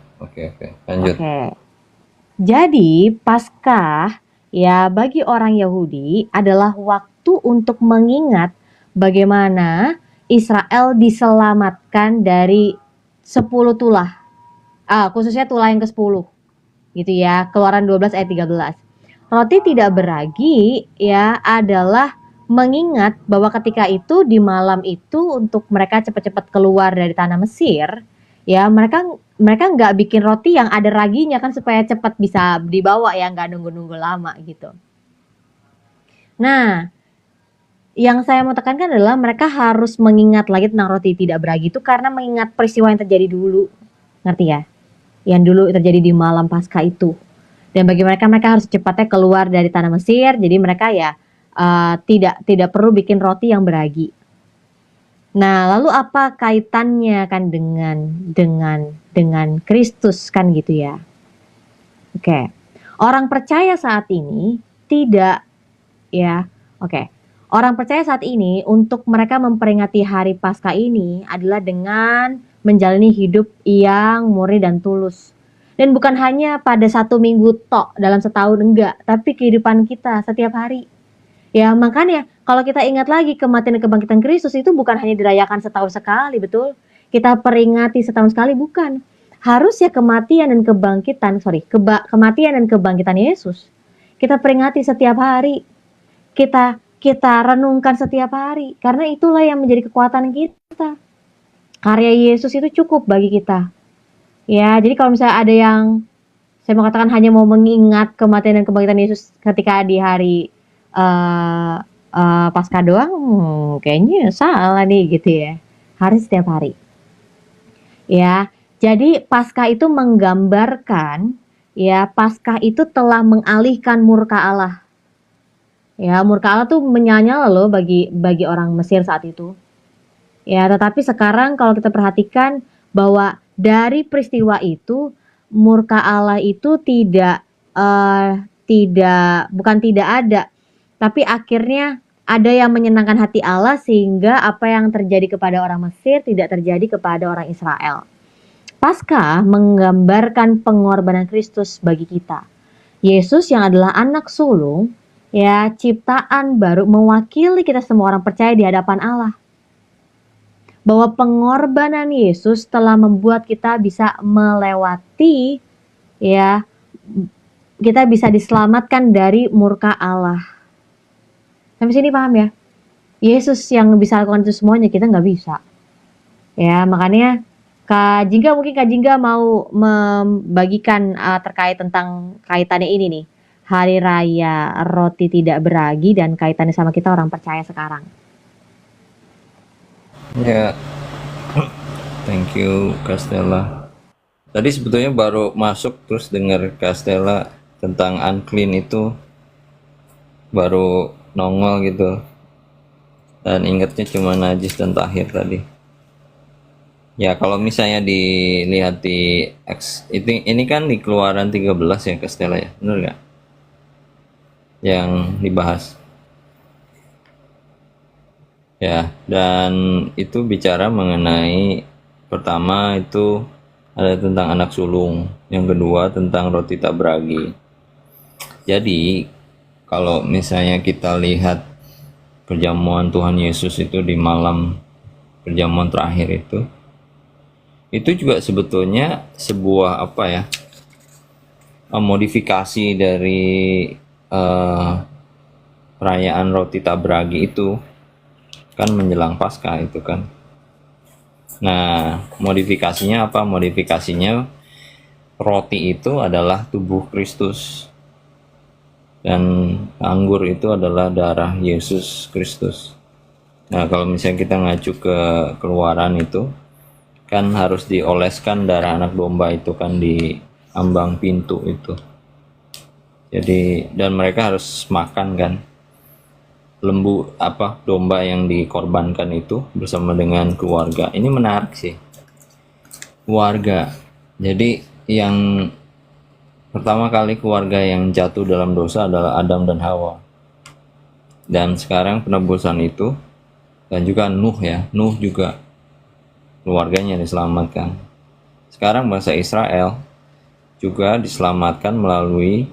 Lanjut. Oke. Jadi, Paskah ya bagi orang Yahudi adalah waktu untuk mengingat bagaimana Israel diselamatkan dari 10 tulah. Khususnya tulah yang ke-10. Gitu ya, Keluaran 12 ayat 13. Roti tidak beragi ya adalah mengingat bahwa ketika itu di malam itu untuk mereka cepat-cepat keluar dari tanah Mesir, ya mereka nggak bikin roti yang ada raginya kan supaya cepat bisa dibawa ya, nggak nunggu-nunggu lama gitu. Nah, yang saya mau tekankan adalah mereka harus mengingat lagi tentang roti tidak beragi itu karena mengingat peristiwa yang terjadi dulu, ngerti ya? Yang dulu terjadi di malam Paskah itu. Dan bagi mereka harus cepatnya keluar dari tanah Mesir, jadi mereka ya tidak perlu bikin roti yang beragi. Nah, lalu apa kaitannya kan dengan Kristus kan gitu ya? Oke. Orang percaya saat ini tidak ya. Oke. Orang percaya saat ini untuk mereka memperingati hari Paskah ini adalah dengan menjalani hidup yang murni dan tulus. Dan bukan hanya pada 1 minggu tok dalam setahun, enggak, tapi kehidupan kita setiap hari. Ya, makanya kalau kita ingat lagi kematian dan kebangkitan Kristus itu bukan hanya dirayakan setahun sekali, betul? Kita peringati setahun sekali, bukan. Harus ya kematian dan kebangkitan Yesus. Kita peringati setiap hari. Kita renungkan setiap hari karena itulah yang menjadi kekuatan kita. Karya Yesus itu cukup bagi kita. Ya, jadi kalau misalnya ada yang saya mau katakan hanya mau mengingat kematian dan kebangkitan Yesus ketika di hari Paskah doang, kayaknya salah nih gitu ya. Harus setiap hari. Ya, jadi Paskah itu menggambarkan ya Paskah itu telah mengalihkan murka Allah. Ya, murka Allah tuh menyala loh bagi orang Mesir saat itu. Ya, tetapi sekarang kalau kita perhatikan bahwa dari peristiwa itu murka Allah itu tidak tidak ada, tapi akhirnya ada yang menyenangkan hati Allah sehingga apa yang terjadi kepada orang Mesir tidak terjadi kepada orang Israel. Paskah menggambarkan pengorbanan Kristus bagi kita. Yesus yang adalah anak sulung, ya ciptaan baru, mewakili kita semua orang percaya di hadapan Allah. Bahwa pengorbanan Yesus telah membuat kita bisa melewati, ya kita bisa diselamatkan dari murka Allah. Sampai sini paham ya? Yesus yang bisa lakukan itu semuanya, kita nggak bisa. Ya, makanya Kak Jingga mau membagikan terkait tentang kaitannya ini nih. Hari Raya Roti Tidak Beragi dan kaitannya sama kita orang percaya sekarang. Ya, thank you Castella. Tadi sebetulnya baru masuk terus dengar Castella tentang unclean itu, baru nongol gitu, dan ingatnya cuma najis dan tahir tadi. Ya kalau misalnya dilihat di ini kan di Keluaran 13 ya Castella ya, benar nggak? Yang dibahas. Ya, dan itu bicara mengenai, pertama itu ada tentang anak sulung, yang kedua tentang roti tak beragi. Jadi kalau misalnya kita lihat perjamuan Tuhan Yesus itu di malam perjamuan terakhir itu juga sebetulnya sebuah apa ya, modifikasi dari perayaan roti tak beragi itu kan menjelang Paskah itu kan. Nah, modifikasinya apa? Modifikasinya roti itu adalah tubuh Kristus dan anggur itu adalah darah Yesus Kristus. Nah, kalau misalnya kita ngacu ke Keluaran itu kan harus dioleskan darah anak domba itu kan di ambang pintu itu. Jadi dan mereka harus makan kan domba yang dikorbankan itu bersama dengan keluarga. Ini menarik sih, keluarga. Jadi yang pertama kali keluarga yang jatuh dalam dosa adalah Adam dan Hawa, dan sekarang penebusan itu, dan juga Nuh juga keluarganya diselamatkan. Sekarang bangsa Israel juga diselamatkan melalui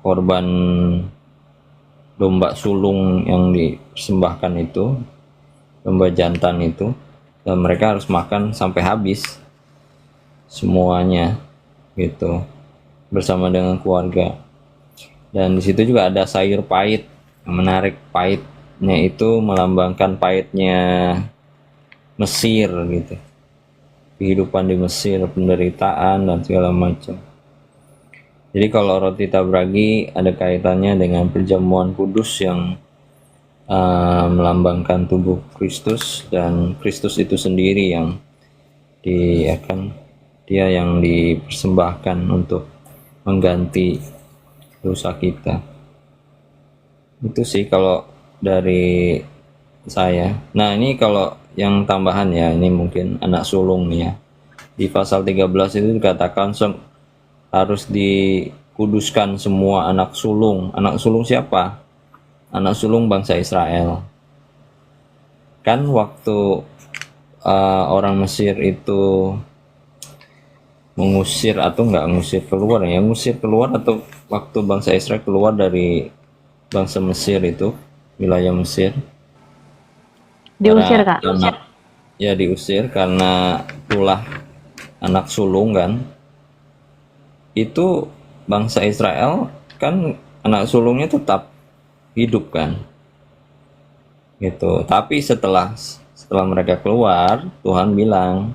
korban domba sulung yang dipersembahkan itu, domba jantan itu, dan mereka harus makan sampai habis semuanya gitu bersama dengan keluarga. Dan di situ juga ada sayur pahit. Yang menarik, pahitnya itu melambangkan pahitnya Mesir gitu, kehidupan di Mesir, penderitaan dan segala macam. Jadi kalau roti tak beragi ada kaitannya dengan perjamuan kudus yang melambangkan tubuh Kristus, dan Kristus itu sendiri yang dia yang dipersembahkan untuk mengganti dosa kita. Itu sih kalau dari saya. Nah, ini kalau yang tambahan ya, ini mungkin anak sulung nih ya. Di pasal 13 itu dikatakan harus dikuduskan semua anak sulung. Anak sulung siapa? Anak sulung bangsa Israel. Kan waktu orang Mesir itu mengusir atau nggak ngusir keluar ya, ngusir keluar, atau waktu bangsa Israel keluar dari bangsa Mesir itu, wilayah Mesir, Diusir Kak. Ya diusir karena ulah anak sulung kan. Itu bangsa Israel kan anak sulungnya tetap hidup kan gitu. Tapi setelah mereka keluar, Tuhan bilang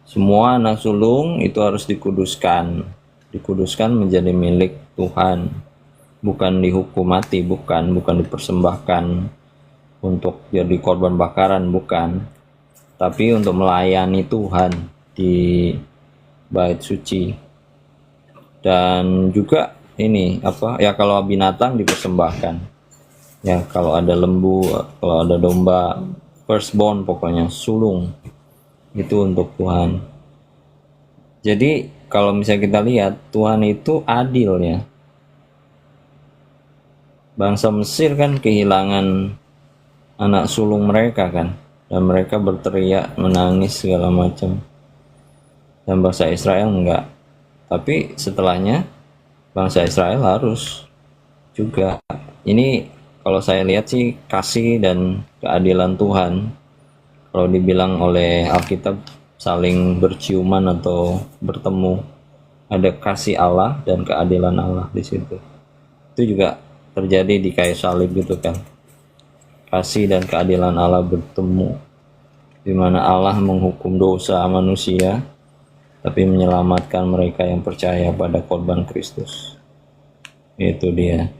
semua anak sulung itu harus dikuduskan menjadi milik Tuhan, bukan dihukum mati, bukan dipersembahkan untuk jadi korban bakaran, bukan, tapi untuk melayani Tuhan di bait suci. Dan juga ini kalau binatang dipersembahkan ya, kalau ada lembu, kalau ada domba, firstborn, pokoknya sulung itu untuk Tuhan. Jadi kalau misalnya kita lihat, Tuhan itu adil ya. Bangsa Mesir kan kehilangan anak sulung mereka kan, dan mereka berteriak, menangis segala macam. Dan bangsa Israel enggak. Tapi setelahnya bangsa Israel harus juga. Ini kalau saya lihat sih kasih dan keadilan Tuhan. Kalau dibilang oleh Alkitab saling berciuman atau bertemu, ada kasih Allah dan keadilan Allah di situ. Itu juga terjadi di kayu salib gitu kan. Kasih dan keadilan Allah bertemu, di mana Allah menghukum dosa manusia tapi menyelamatkan mereka yang percaya pada korban Kristus. Itu dia.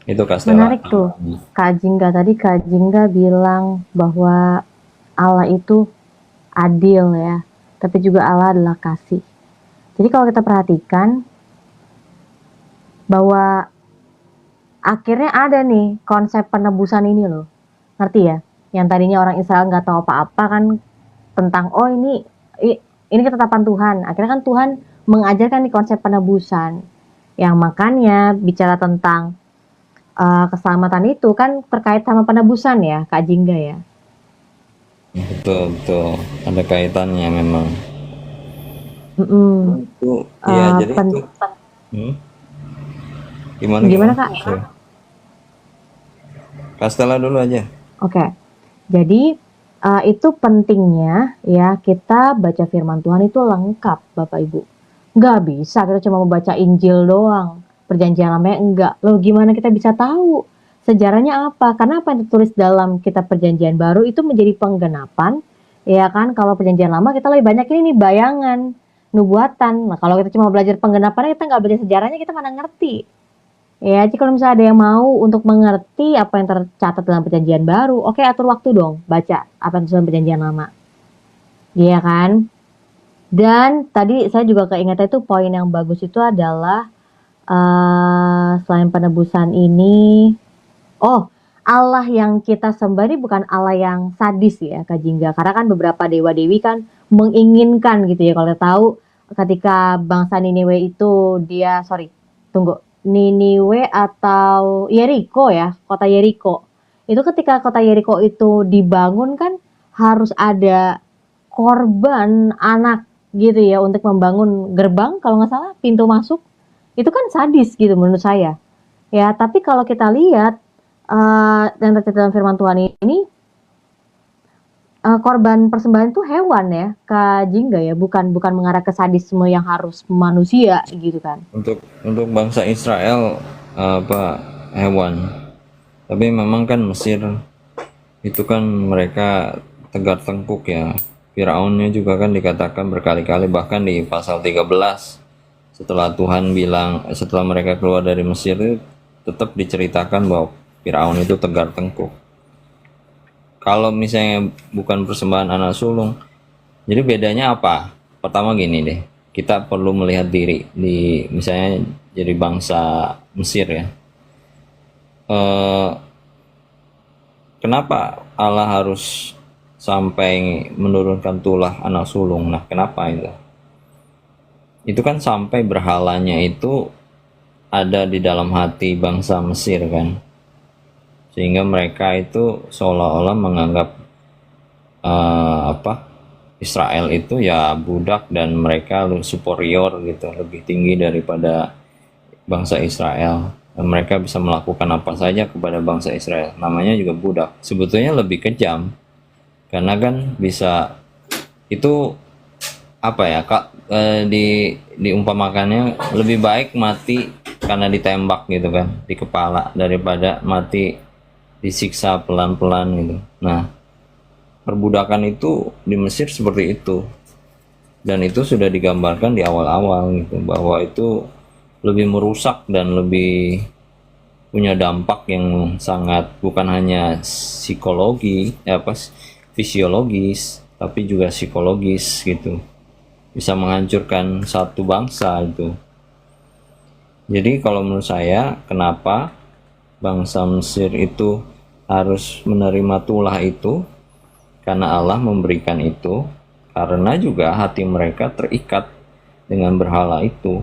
Itu Kastela. Menarik tuh, Kak Jingga tadi. Kak Jingga bilang bahwa Allah itu adil ya, tapi juga Allah adalah kasih. Jadi kalau kita perhatikan bahwa akhirnya ada nih konsep penebusan ini loh, ngerti ya? Yang tadinya orang Israel nggak tahu apa-apa kan tentang ini ketetapan Tuhan. Akhirnya kan Tuhan mengajarkan nih konsep penebusan, yang makanya bicara tentang keselamatan itu kan terkait sama penebusan ya, Kak Jingga ya. Betul, ada kaitannya memang. Itu ya, jadi itu gimana Kak? Kastela dulu aja. Oke. Jadi itu pentingnya ya kita baca firman Tuhan itu lengkap, Bapak Ibu. Nggak bisa kita cuma membaca Injil doang, perjanjian lamanya enggak. Loh gimana kita bisa tahu sejarahnya apa? Karena apa yang ditulis dalam kitab perjanjian baru itu menjadi penggenapan, ya kan? Kalau perjanjian lama kita lebih banyak ini nih bayangan, nubuatan. Nah kalau kita cuma belajar penggenapannya, kita nggak belajar sejarahnya, kita mana ngerti. Ya, jadi kalau misalnya ada yang mau untuk mengerti apa yang tercatat dalam perjanjian baru, oke, atur waktu dong, baca apa yang tercatat dalam perjanjian lama. Iya kan? Dan tadi saya juga keingetan itu poin yang bagus itu adalah selain penebusan ini, Allah yang kita sembah ini bukan Allah yang sadis ya, Kak Jingga. Karena kan beberapa dewa-dewi kan menginginkan gitu ya. Kalau kita tahu ketika bangsa Niniwe itu Niniwe atau Yeriko ya, kota Yeriko. Itu ketika kota Yeriko itu dibangun kan harus ada korban anak gitu ya untuk membangun gerbang kalau nggak salah, pintu masuk. Itu kan sadis gitu menurut saya. Ya, tapi kalau kita lihat yang tercatat dalam firman Tuhan ini, korban persembahan itu hewan ya, Kak Jingga ya, bukan mengarah ke sadisme yang harus manusia gitu kan. Untuk bangsa Israel hewan. Tapi memang kan Mesir itu kan mereka tegar tengkuk ya. Firaunnya juga kan dikatakan berkali-kali, bahkan di pasal 13 setelah Tuhan bilang, setelah mereka keluar dari Mesir itu tetap diceritakan bahwa Firaun itu tegar tengkuk. Kalau misalnya bukan persembahan anak sulung, jadi bedanya apa? Pertama gini deh, kita perlu melihat diri di misalnya jadi bangsa Mesir ya. Kenapa Allah harus sampai menurunkan tulah anak sulung? Nah, kenapa itu? Itu kan sampai berhalanya itu ada di dalam hati bangsa Mesir kan, sehingga mereka itu seolah-olah menganggap Israel itu ya budak dan mereka superior gitu, lebih tinggi daripada bangsa Israel, dan mereka bisa melakukan apa saja kepada bangsa Israel. Namanya juga budak, sebetulnya lebih kejam karena kan bisa itu diumpamakannya lebih baik mati karena ditembak gitu kan di kepala daripada mati disiksa pelan-pelan gitu. Nah, perbudakan itu di Mesir seperti itu, dan itu sudah digambarkan di awal-awal gitu, bahwa itu lebih merusak dan lebih punya dampak yang sangat bukan hanya fisiologis tapi juga psikologis gitu, bisa menghancurkan satu bangsa itu. Jadi kalau menurut saya, kenapa bangsa Mesir itu harus menerima tulah itu? Karena Allah memberikan itu, karena juga hati mereka terikat dengan berhala itu,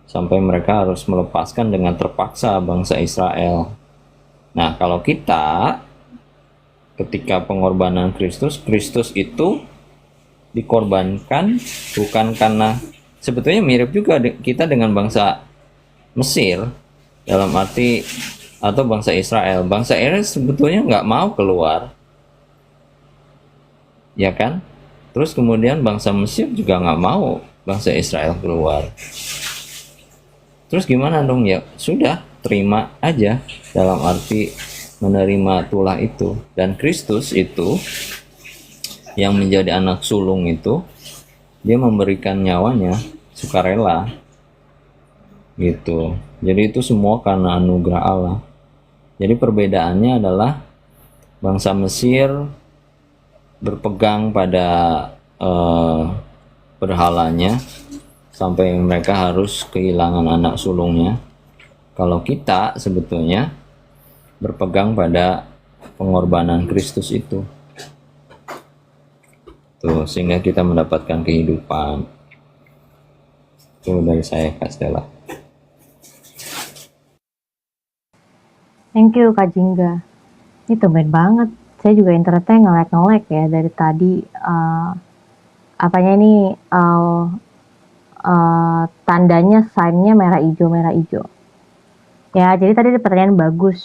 sampai mereka harus melepaskan dengan terpaksa bangsa Israel. Nah, kalau kita ketika pengorbanan Kristus, Kristus itu dikorbankan bukan karena, sebetulnya mirip juga kita dengan bangsa Mesir, dalam arti, atau bangsa Israel. Bangsa Israel sebetulnya nggak mau keluar, ya kan? Terus kemudian bangsa Mesir juga nggak mau bangsa Israel keluar. Terus gimana dong? Ya sudah, terima aja, dalam arti menerima tulah itu. Dan Kristus itu yang menjadi anak sulung itu, dia memberikan nyawanya sukarela gitu. Jadi itu semua karena anugerah Allah. Jadi perbedaannya adalah bangsa Mesir berpegang pada berhalanya sampai mereka harus kehilangan anak sulungnya. Kalau kita sebetulnya berpegang pada pengorbanan Kristus itu. Tuh, sehingga kita mendapatkan kehidupan. Itu dari saya, Kak Stella. Thank you Kak Jingga. Ini tumben banget. Saya juga internetnya nge-lag ya dari tadi. Tandanya sign-nya merah hijau. Ya, jadi tadi ada pertanyaan bagus.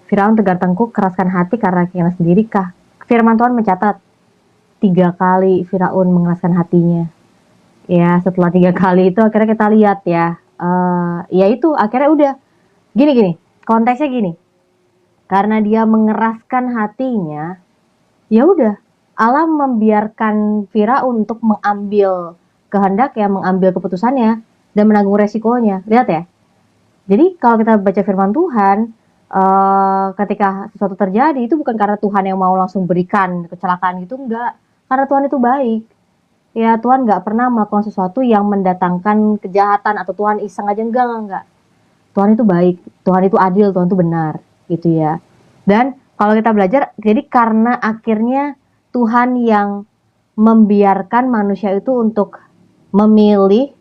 Firaun tegar tengkuk, keraskan hati karena keinginan sendiri kah? Firman Tuhan mencatat 3 kali Firaun mengeraskan hatinya. Ya, setelah 3 kali itu akhirnya kita lihat ya. Ya itu akhirnya udah gini. Konteksnya gini. Karena dia mengeraskan hatinya, ya udah Allah membiarkan Firaun untuk mengambil kehendak ya, mengambil keputusannya dan menanggung resikonya. Lihat ya. Jadi kalau kita baca firman Tuhan, ketika sesuatu terjadi itu bukan karena Tuhan yang mau langsung berikan kecelakaan itu, enggak, karena Tuhan itu baik ya. Tuhan nggak pernah melakukan sesuatu yang mendatangkan kejahatan atau Tuhan iseng aja, enggak. Tuhan itu baik, Tuhan itu adil, Tuhan itu benar gitu ya. Dan kalau kita belajar, jadi karena akhirnya Tuhan yang membiarkan manusia itu untuk memilih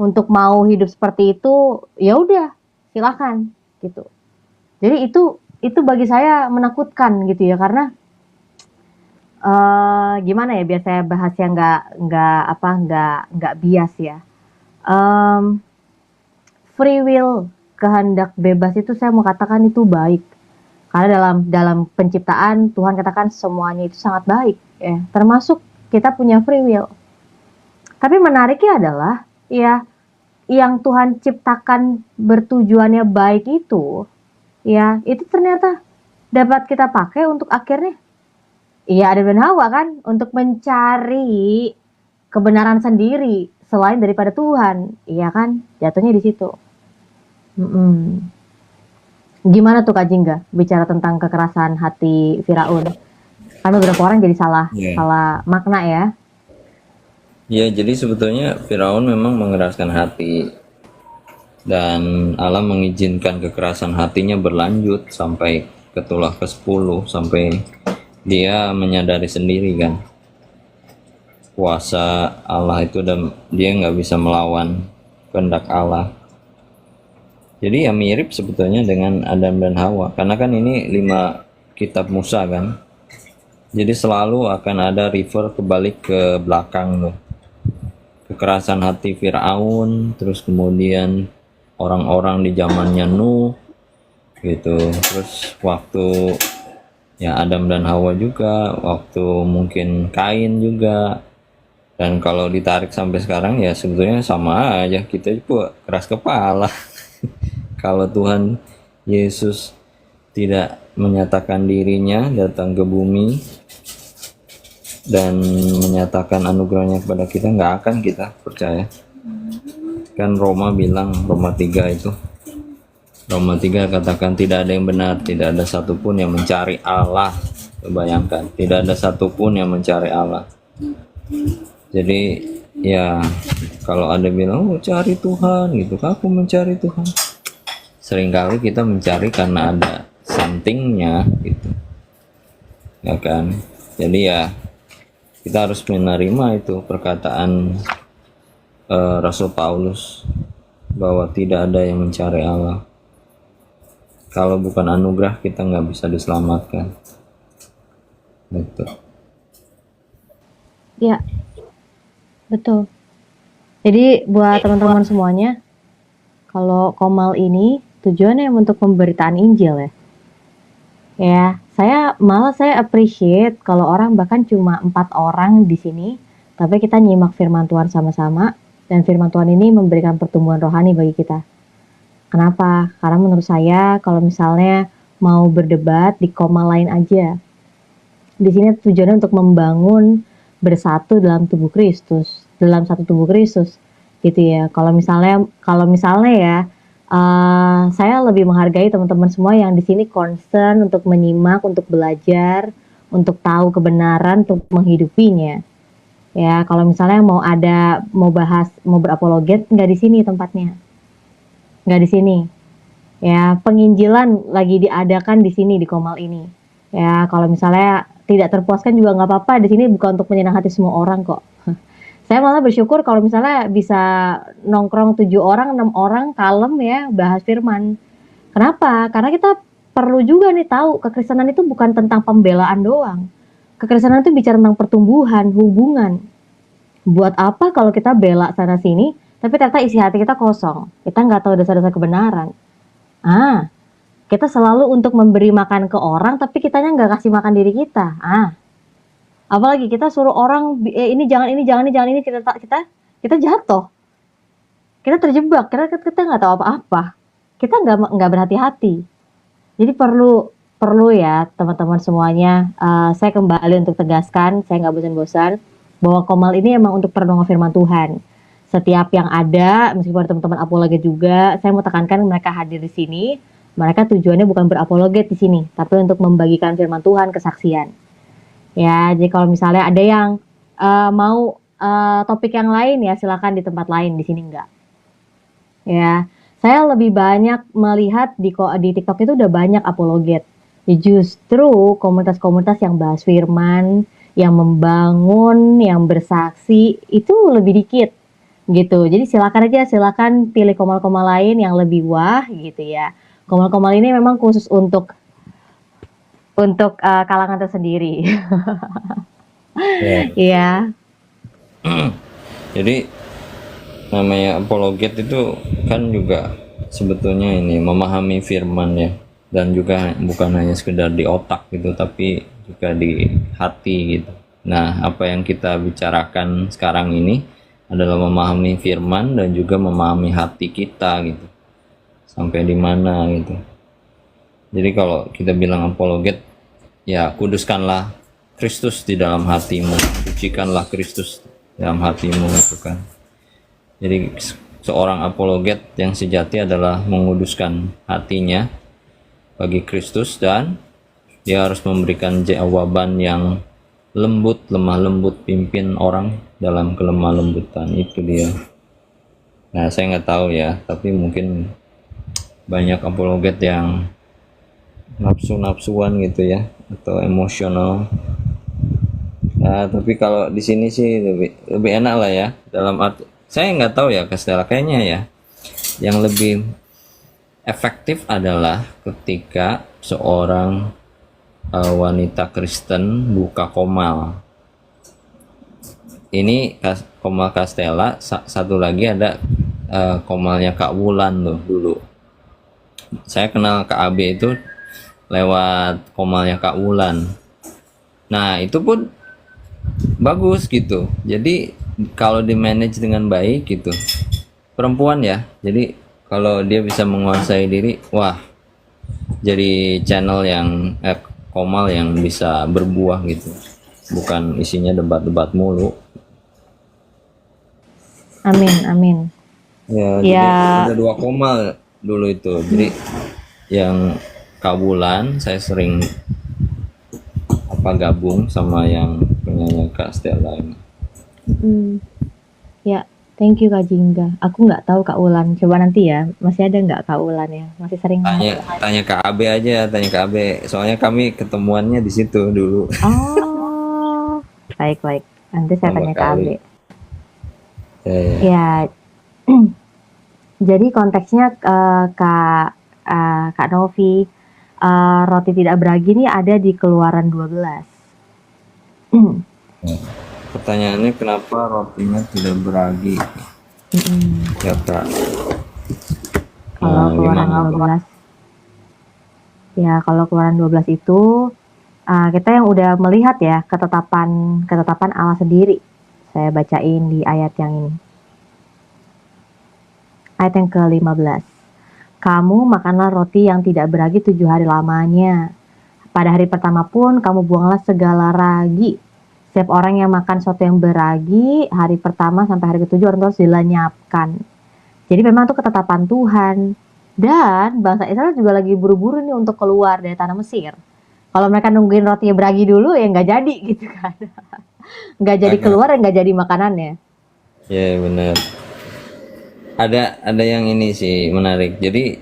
untuk mau hidup seperti itu, ya udah silakan gitu. Jadi itu bagi saya menakutkan gitu ya, karena gimana ya, biar saya bahas yang nggak bias ya. Free will, kehendak bebas itu saya mau katakan itu baik, karena dalam penciptaan Tuhan katakan semuanya itu sangat baik ya, termasuk kita punya free will. Tapi menariknya adalah ya, yang Tuhan ciptakan bertujuannya baik itu ya, itu ternyata dapat kita pakai untuk akhirnya iya, Adam dan Hawa kan, untuk mencari kebenaran sendiri selain daripada Tuhan, iya kan, jatuhnya di situ. Gimana tuh Kak Jingga bicara tentang kekerasan hati Firaun? Kan beberapa orang jadi salah makna ya. Ya, jadi sebetulnya Firaun memang mengeraskan hati, dan Allah mengizinkan kekerasan hatinya berlanjut sampai ke tulah ke-10, sampai dia menyadari sendiri kan kuasa Allah itu, dan dia nggak bisa melawan kehendak Allah. Jadi ya mirip sebetulnya dengan Adam dan Hawa, karena kan ini 5 kitab Musa kan, jadi selalu akan ada refer kebalik ke belakang tuh. Kekerasan hati Firaun, terus kemudian orang-orang di zamannya Nuh gitu, terus waktu ya Adam dan Hawa juga, waktu mungkin Kain juga. Dan kalau ditarik sampai sekarang ya sebetulnya sama aja, kita juga keras kepala. Kalau Tuhan Yesus tidak menyatakan dirinya datang ke bumi dan menyatakan anugerahnya kepada kita, nggak akan kita percaya. Kan Roma bilang, Roma 3 itu, Roma 3 katakan tidak ada yang benar, tidak ada satupun yang mencari Allah. Bayangkan, tidak ada satupun yang mencari Allah. Jadi ya kalau ada bilang cari Tuhan gitu, aku mencari Tuhan, seringkali kita mencari karena ada somethingnya gitu ya kan. Jadi ya Kita harus menerima itu perkataan Rasul Paulus bahwa tidak ada yang mencari Allah. Kalau bukan anugerah kita nggak bisa diselamatkan. Gitu. Ya, betul. Jadi buat teman-teman semuanya, kalau Komal ini tujuannya untuk pemberitaan Injil ya. Ya, saya appreciate kalau orang bahkan cuma 4 orang di sini, tapi kita nyimak firman Tuhan sama-sama, dan firman Tuhan ini memberikan pertumbuhan rohani bagi kita. Kenapa? Karena menurut saya kalau misalnya mau berdebat di Komal lain aja. Di sini tujuannya untuk membangun bersatu dalam tubuh Kristus, dalam satu tubuh Kristus, gitu ya. Kalau misalnya ya, saya lebih menghargai teman-teman semua yang di sini concern untuk menyimak, untuk belajar, untuk tahu kebenaran, untuk menghidupinya. Ya, kalau misalnya mau bahas, mau berapologet, nggak di sini tempatnya, nggak di sini. Ya, penginjilan lagi diadakan di sini di Komal ini. Ya, kalau misalnya tidak terpuaskan juga nggak apa-apa. Di sini bukan untuk menyenang hati semua orang kok. Saya malah bersyukur kalau misalnya bisa nongkrong 7 orang, 6 orang, kalem ya, bahas firman. Kenapa? Karena kita perlu juga nih tahu kekristenan itu bukan tentang pembelaan doang. Kekristenan itu bicara tentang pertumbuhan, hubungan. Buat apa kalau kita bela sana sini, tapi ternyata isi hati kita kosong. Kita nggak tahu dasar-dasar kebenaran. Kita selalu untuk memberi makan ke orang, tapi kitanya nggak kasih makan diri kita. Apalagi kita suruh orang ini jangan ini jangan ini jangan ini, kita jatuh, kita terjebak, kita nggak tahu apa-apa, kita nggak berhati-hati. Jadi perlu ya teman-teman semuanya. Saya kembali untuk tegaskan, saya nggak bosan-bosan bahwa Komal ini emang untuk perenungan firman Tuhan. Setiap yang ada, meskipun teman-teman apologet juga, saya mau tekankan mereka hadir di sini. Mereka tujuannya bukan berapologet di sini, tapi untuk membagikan firman Tuhan, kesaksian. Ya, jadi kalau misalnya ada yang mau topik yang lain ya silakan di tempat lain, di sini enggak. Ya, saya lebih banyak melihat di TikTok itu udah banyak apologet. Ya, justru komunitas-komunitas yang bahas firman, yang membangun, yang bersaksi itu lebih dikit gitu. Jadi silakan pilih komal-komal lain yang lebih wah gitu ya. Komal-komal ini memang khusus untuk kalangan tersendiri. Iya. Jadi namanya apologet itu kan juga sebetulnya ini memahami firman ya, dan juga bukan hanya sekedar di otak gitu, tapi juga di hati gitu. Nah, apa yang kita bicarakan sekarang ini adalah memahami firman dan juga memahami hati kita gitu. Sampai di mana gitu. Jadi kalau kita bilang apologet, ya kuduskanlah Kristus di dalam hatimu, sucikanlah Kristus dalam hatimu gitu kan. Jadi seorang apologet yang sejati adalah menguduskan hatinya bagi Kristus, dan dia harus memberikan jawaban yang lembut, lemah lembut, pimpin orang dalam kelemah lembutan. Itu dia. Nah, saya nggak tahu ya, tapi mungkin banyak apologet yang nafsu-nafsuan gitu ya, atau emosional. Nah, tapi kalau di sini sih lebih enak lah ya, dalam arti saya nggak tahu ya Kastela, kayaknya ya yang lebih efektif adalah ketika seorang wanita Kristen buka Komal. Ini Komal Kastela, satu lagi ada Komalnya Kak Wulan loh dulu. Saya kenal Kak AB itu lewat Komalnya Kak Wulan. Nah, itu pun bagus gitu. Jadi kalau di manage dengan baik gitu, perempuan ya, jadi kalau dia bisa menguasai diri, wah, jadi channel yang Komal yang bisa berbuah gitu, bukan isinya debat-debat mulu. Amin. Ya, jadi ada 2 Komal dulu itu. Jadi yang Kabulan saya sering gabung sama yang punyanya Kak Stella ini. Ya, thank you Kak Jingga. Aku nggak tahu Kak Ulan. Coba nanti ya, masih ada nggak Kak Ulan ya? Masih sering tanya Kak AB aja, tanya Kak AB. Soalnya kami ketemuannya di situ dulu. Oh, baik. Nanti saya Tambah tanya ke kali. Abe. Ya. Ya, jadi konteksnya Kak Novi, roti tidak beragi ini ada di Keluaran 12. Pertanyaannya kenapa rotinya tidak beragi? Ya Kak. Kalau Keluaran Gimana tuh? 12, ya kalau Keluaran 12 itu kita yang udah melihat ya ketetapan Allah sendiri. Saya bacain di ayat yang ini. Ayat yang ke-15. Kamu makanlah roti yang tidak beragi 7 hari lamanya. Pada hari pertama pun kamu buanglah segala ragi. Setiap orang yang makan sesuatu yang beragi, hari pertama sampai hari ketujuh orang harus dilenyapkan. Jadi memang itu ketetapan Tuhan. Dan bangsa Israel juga lagi buru-buru nih untuk keluar dari tanah Mesir. Kalau mereka nungguin rotinya beragi dulu ya nggak jadi gitu kan. Nggak jadi keluar ya nggak jadi makanannya. Ya benar. Ada yang ini sih menarik. Jadi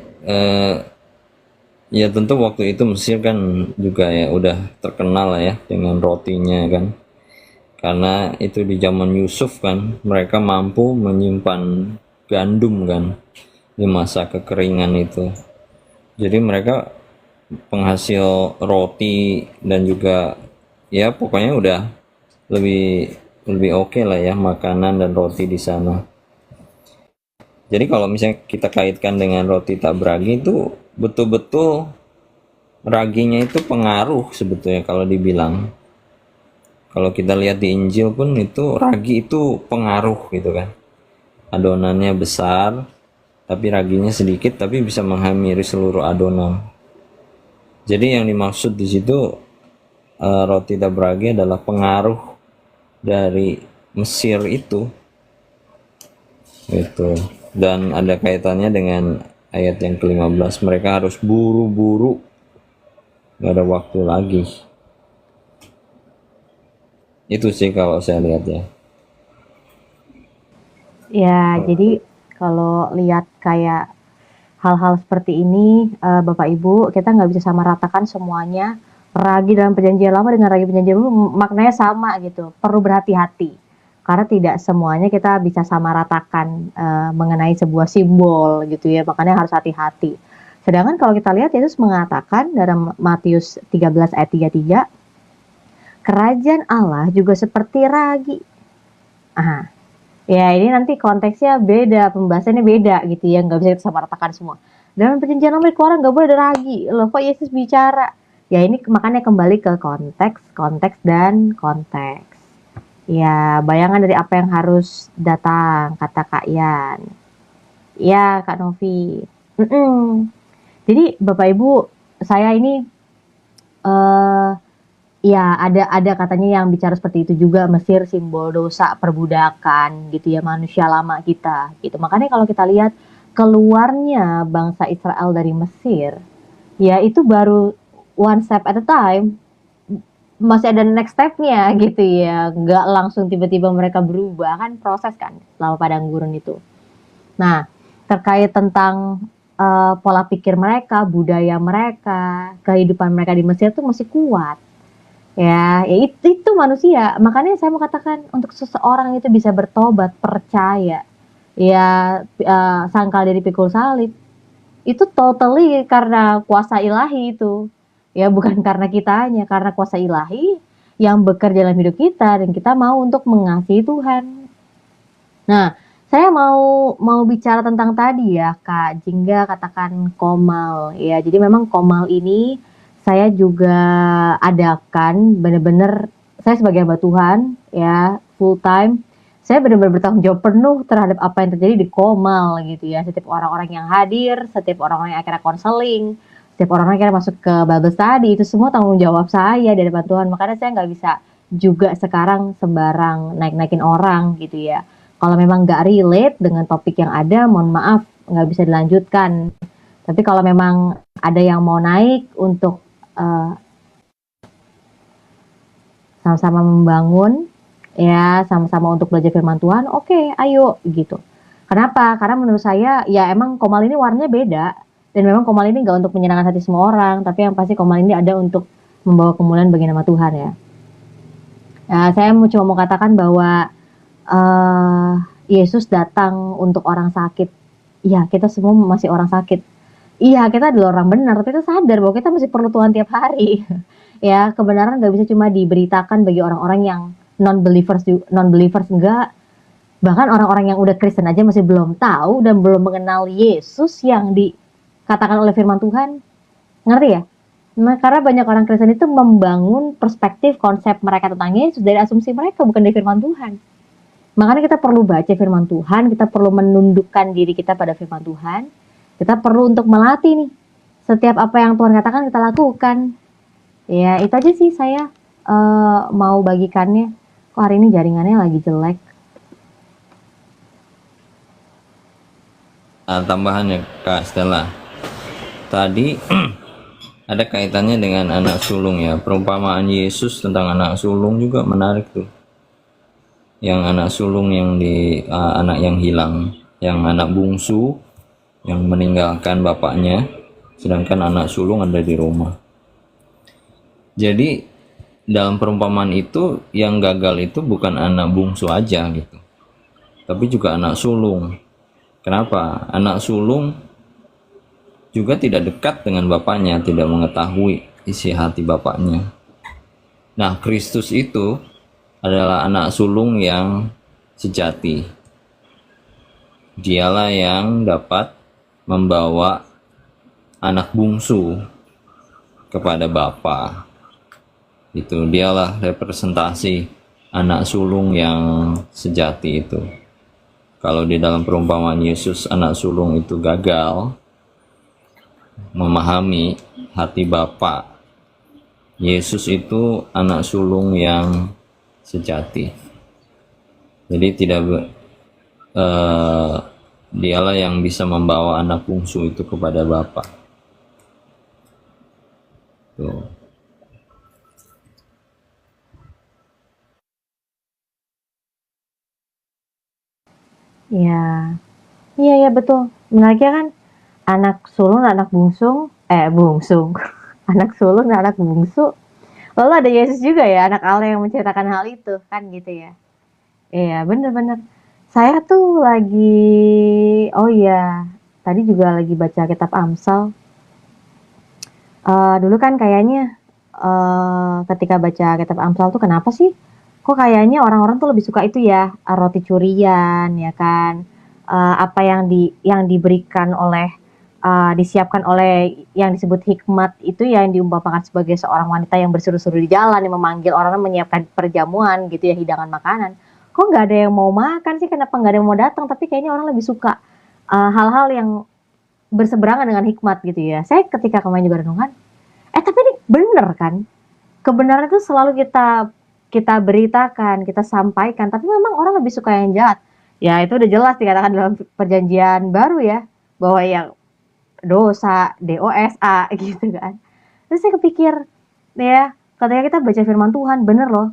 ya tentu waktu itu Mesir kan juga ya udah terkenal lah ya dengan rotinya kan. Karena itu di zaman Yusuf kan mereka mampu menyimpan gandum kan di masa kekeringan itu. Jadi mereka penghasil roti dan juga ya pokoknya udah lebih lebih oke lah ya makanan dan roti di sana. Jadi kalau misalnya kita kaitkan dengan roti tak beragi itu betul-betul raginya itu pengaruh sebetulnya kalau dibilang. Kalau kita lihat di Injil pun itu ragi itu pengaruh gitu kan. Adonannya besar tapi raginya sedikit tapi bisa menghampiri seluruh adonan. Jadi yang dimaksud di situ roti tak beragi adalah pengaruh dari Mesir itu gitu. Dan ada kaitannya dengan ayat yang ke-15, mereka harus buru-buru, gak ada waktu lagi. Itu sih kalau saya lihat ya. Ya, jadi kalau lihat kayak hal-hal seperti ini, Bapak Ibu, kita nggak bisa sama ratakan semuanya. Ragi dalam perjanjian lama dengan ragi perjanjian baru maknanya sama gitu. Perlu berhati-hati. Karena tidak semuanya kita bisa sama ratakan mengenai sebuah simbol gitu ya. Makanya harus hati-hati. Sedangkan kalau kita lihat Yesus mengatakan dalam Matius 13 ayat 33, kerajaan Allah juga seperti ragi. Ya ini nanti konteksnya beda, pembahasannya beda gitu ya, nggak bisa kita samaratakan semua. Dalam perjanjian lama Keluaran nggak boleh ada ragi. Loh kok Yesus bicara? Ya ini makanya kembali ke konteks dan konteks. Ya bayangan dari apa yang harus datang, kata Kak Yan. Ya Kak Novi. Jadi Bapak Ibu, saya ini ya ada katanya yang bicara seperti itu juga, Mesir simbol dosa perbudakan gitu ya, manusia lama kita gitu. Makanya kalau kita lihat keluarnya bangsa Israel dari Mesir, ya itu baru one step at a time, masih ada next stepnya gitu ya, nggak langsung tiba-tiba mereka berubah, kan proses kan selama padang gurun itu. Nah terkait tentang pola pikir mereka, budaya mereka, kehidupan mereka di Mesir tuh masih kuat. Ya itu manusia. Makanya saya mau katakan untuk seseorang itu bisa bertobat, percaya, ya sangkal dari pikul salib, itu totally karena kuasa ilahi itu. Ya bukan karena kitanya, karena kuasa ilahi yang bekerja dalam hidup kita dan kita mau untuk mengasihi Tuhan. Nah, saya mau bicara tentang tadi ya, Kak Jingga katakan komal. Ya, jadi memang komal ini saya juga adakan benar-benar, saya sebagai hamba Tuhan ya full time, saya benar-benar bertanggung jawab penuh terhadap apa yang terjadi di komal gitu ya. Setiap orang-orang yang hadir, setiap orang-orang yang akhirnya konseling, setiap orang-orang yang akhirnya masuk ke Bible study, itu semua tanggung jawab saya di hadapan Tuhan. Makanya saya nggak bisa juga sekarang sembarang naik-naikin orang gitu ya. Kalau memang nggak relate dengan topik yang ada, mohon maaf nggak bisa dilanjutkan. Tapi kalau memang ada yang mau naik untuk sama-sama membangun, ya sama-sama untuk belajar firman Tuhan, oke, ayo gitu. Kenapa? Karena menurut saya ya emang komal ini warnanya beda, dan memang komal ini nggak untuk menyenangkan hati semua orang, tapi yang pasti komal ini ada untuk membawa kemuliaan bagi nama Tuhan ya. Saya cuma mau katakan bahwa Yesus datang untuk orang sakit. Iya, kita semua masih orang sakit. Iya, kita adalah orang benar, tapi kita sadar bahwa kita masih perlu Tuhan tiap hari. Ya, kebenaran nggak bisa cuma diberitakan bagi orang-orang yang non-believers enggak. Bahkan orang-orang yang udah Kristen aja masih belum tahu dan belum mengenal Yesus yang dikatakan oleh firman Tuhan. Ngerti ya? Nah, karena banyak orang Kristen itu membangun perspektif konsep mereka tentang Yesus dari asumsi mereka, bukan dari firman Tuhan. Makanya kita perlu baca firman Tuhan, kita perlu menundukkan diri kita pada firman Tuhan. Kita perlu untuk melatih nih. Setiap apa yang Tuhan katakan kita lakukan. Ya, itu aja sih saya mau bagikannya. Kok hari ini jaringannya lagi jelek. Tambahannya Kak Stella. Tadi ada kaitannya dengan anak sulung ya. Perumpamaan Yesus tentang anak sulung juga menarik tuh. Yang anak sulung yang anak yang hilang, yang anak bungsu yang meninggalkan bapaknya, sedangkan anak sulung ada di rumah. Jadi dalam perumpamaan itu yang gagal itu bukan anak bungsu aja gitu, tapi juga anak sulung. Kenapa? Anak sulung juga tidak dekat dengan bapaknya, tidak mengetahui isi hati bapaknya. Nah, Kristus itu adalah anak sulung yang sejati. Dialah yang dapat membawa anak bungsu kepada Bapa. Itu dialah representasi anak sulung yang sejati itu. Kalau di dalam perumpamaan Yesus anak sulung itu gagal memahami hati Bapa, Yesus itu anak sulung yang sejati. Jadi dialah yang bisa membawa anak bungsu itu kepada Bapa. Tuh. Ya, iya betul. Menariknya kan anak sulung dan anak bungsung, bungsung, anak sulung dan anak bungsu. Lalu ada Yesus juga ya, anak Allah yang menceritakan hal itu kan gitu ya. Iya bener-bener. Saya tuh oh iya, tadi juga lagi baca kitab Amsal. Dulu kan kayaknya ketika baca kitab Amsal tuh kenapa sih? Kok kayaknya orang-orang tuh lebih suka itu ya, roti curian ya kan. Apa yang diberikan oleh disiapkan oleh yang disebut hikmat itu yang diumpamakan sebagai seorang wanita yang berseru-seru di jalan yang memanggil orang menyiapkan perjamuan gitu ya, hidangan makanan. Kok nggak ada yang mau makan sih? Kenapa nggak ada yang mau datang? Tapi kayaknya orang lebih suka hal-hal yang berseberangan dengan hikmat gitu ya. Saya ketika kemarin juga renungan, tapi ini bener kan? Kebenaran itu selalu kita beritakan, kita sampaikan, tapi memang orang lebih suka yang jahat. Ya itu udah jelas dikatakan dalam perjanjian baru ya, bahwa yang dosa, DOSA gitu kan. Terus saya kepikir, ya ketika kita baca firman Tuhan, bener loh.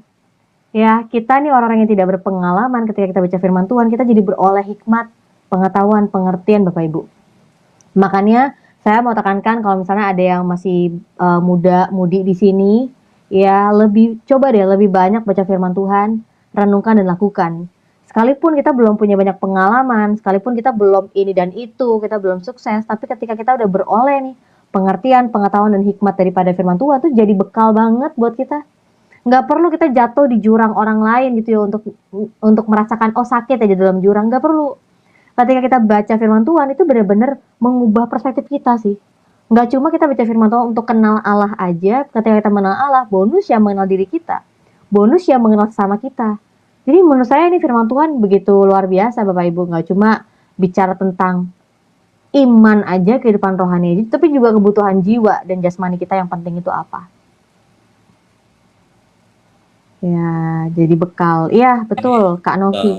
Ya kita nih orang-orang yang tidak berpengalaman, ketika kita baca firman Tuhan, kita jadi beroleh hikmat, pengetahuan, pengertian Bapak Ibu. Makanya saya mau tekankan kalau misalnya ada yang masih muda-mudi di sini, ya coba deh lebih banyak baca firman Tuhan, renungkan dan lakukan. Sekalipun kita belum punya banyak pengalaman, sekalipun kita belum ini dan itu, kita belum sukses, tapi ketika kita udah beroleh nih pengertian, pengetahuan dan hikmat daripada firman Tuhan tuh jadi bekal banget buat kita. Nggak perlu kita jatuh di jurang orang lain gitu ya untuk merasakan sakit aja dalam jurang, nggak perlu. Ketika kita baca firman Tuhan itu benar-benar mengubah perspektif kita sih. Nggak cuma kita baca firman Tuhan untuk kenal Allah aja, ketika kita mengenal Allah, bonus yang mengenal diri kita, bonus yang mengenal sesama kita. Jadi menurut saya ini firman Tuhan begitu luar biasa Bapak Ibu, nggak cuma bicara tentang iman aja, kehidupan rohani aja, tapi juga kebutuhan jiwa dan jasmani kita yang penting itu apa. Ya, jadi bekal. Iya, betul Kak Novi.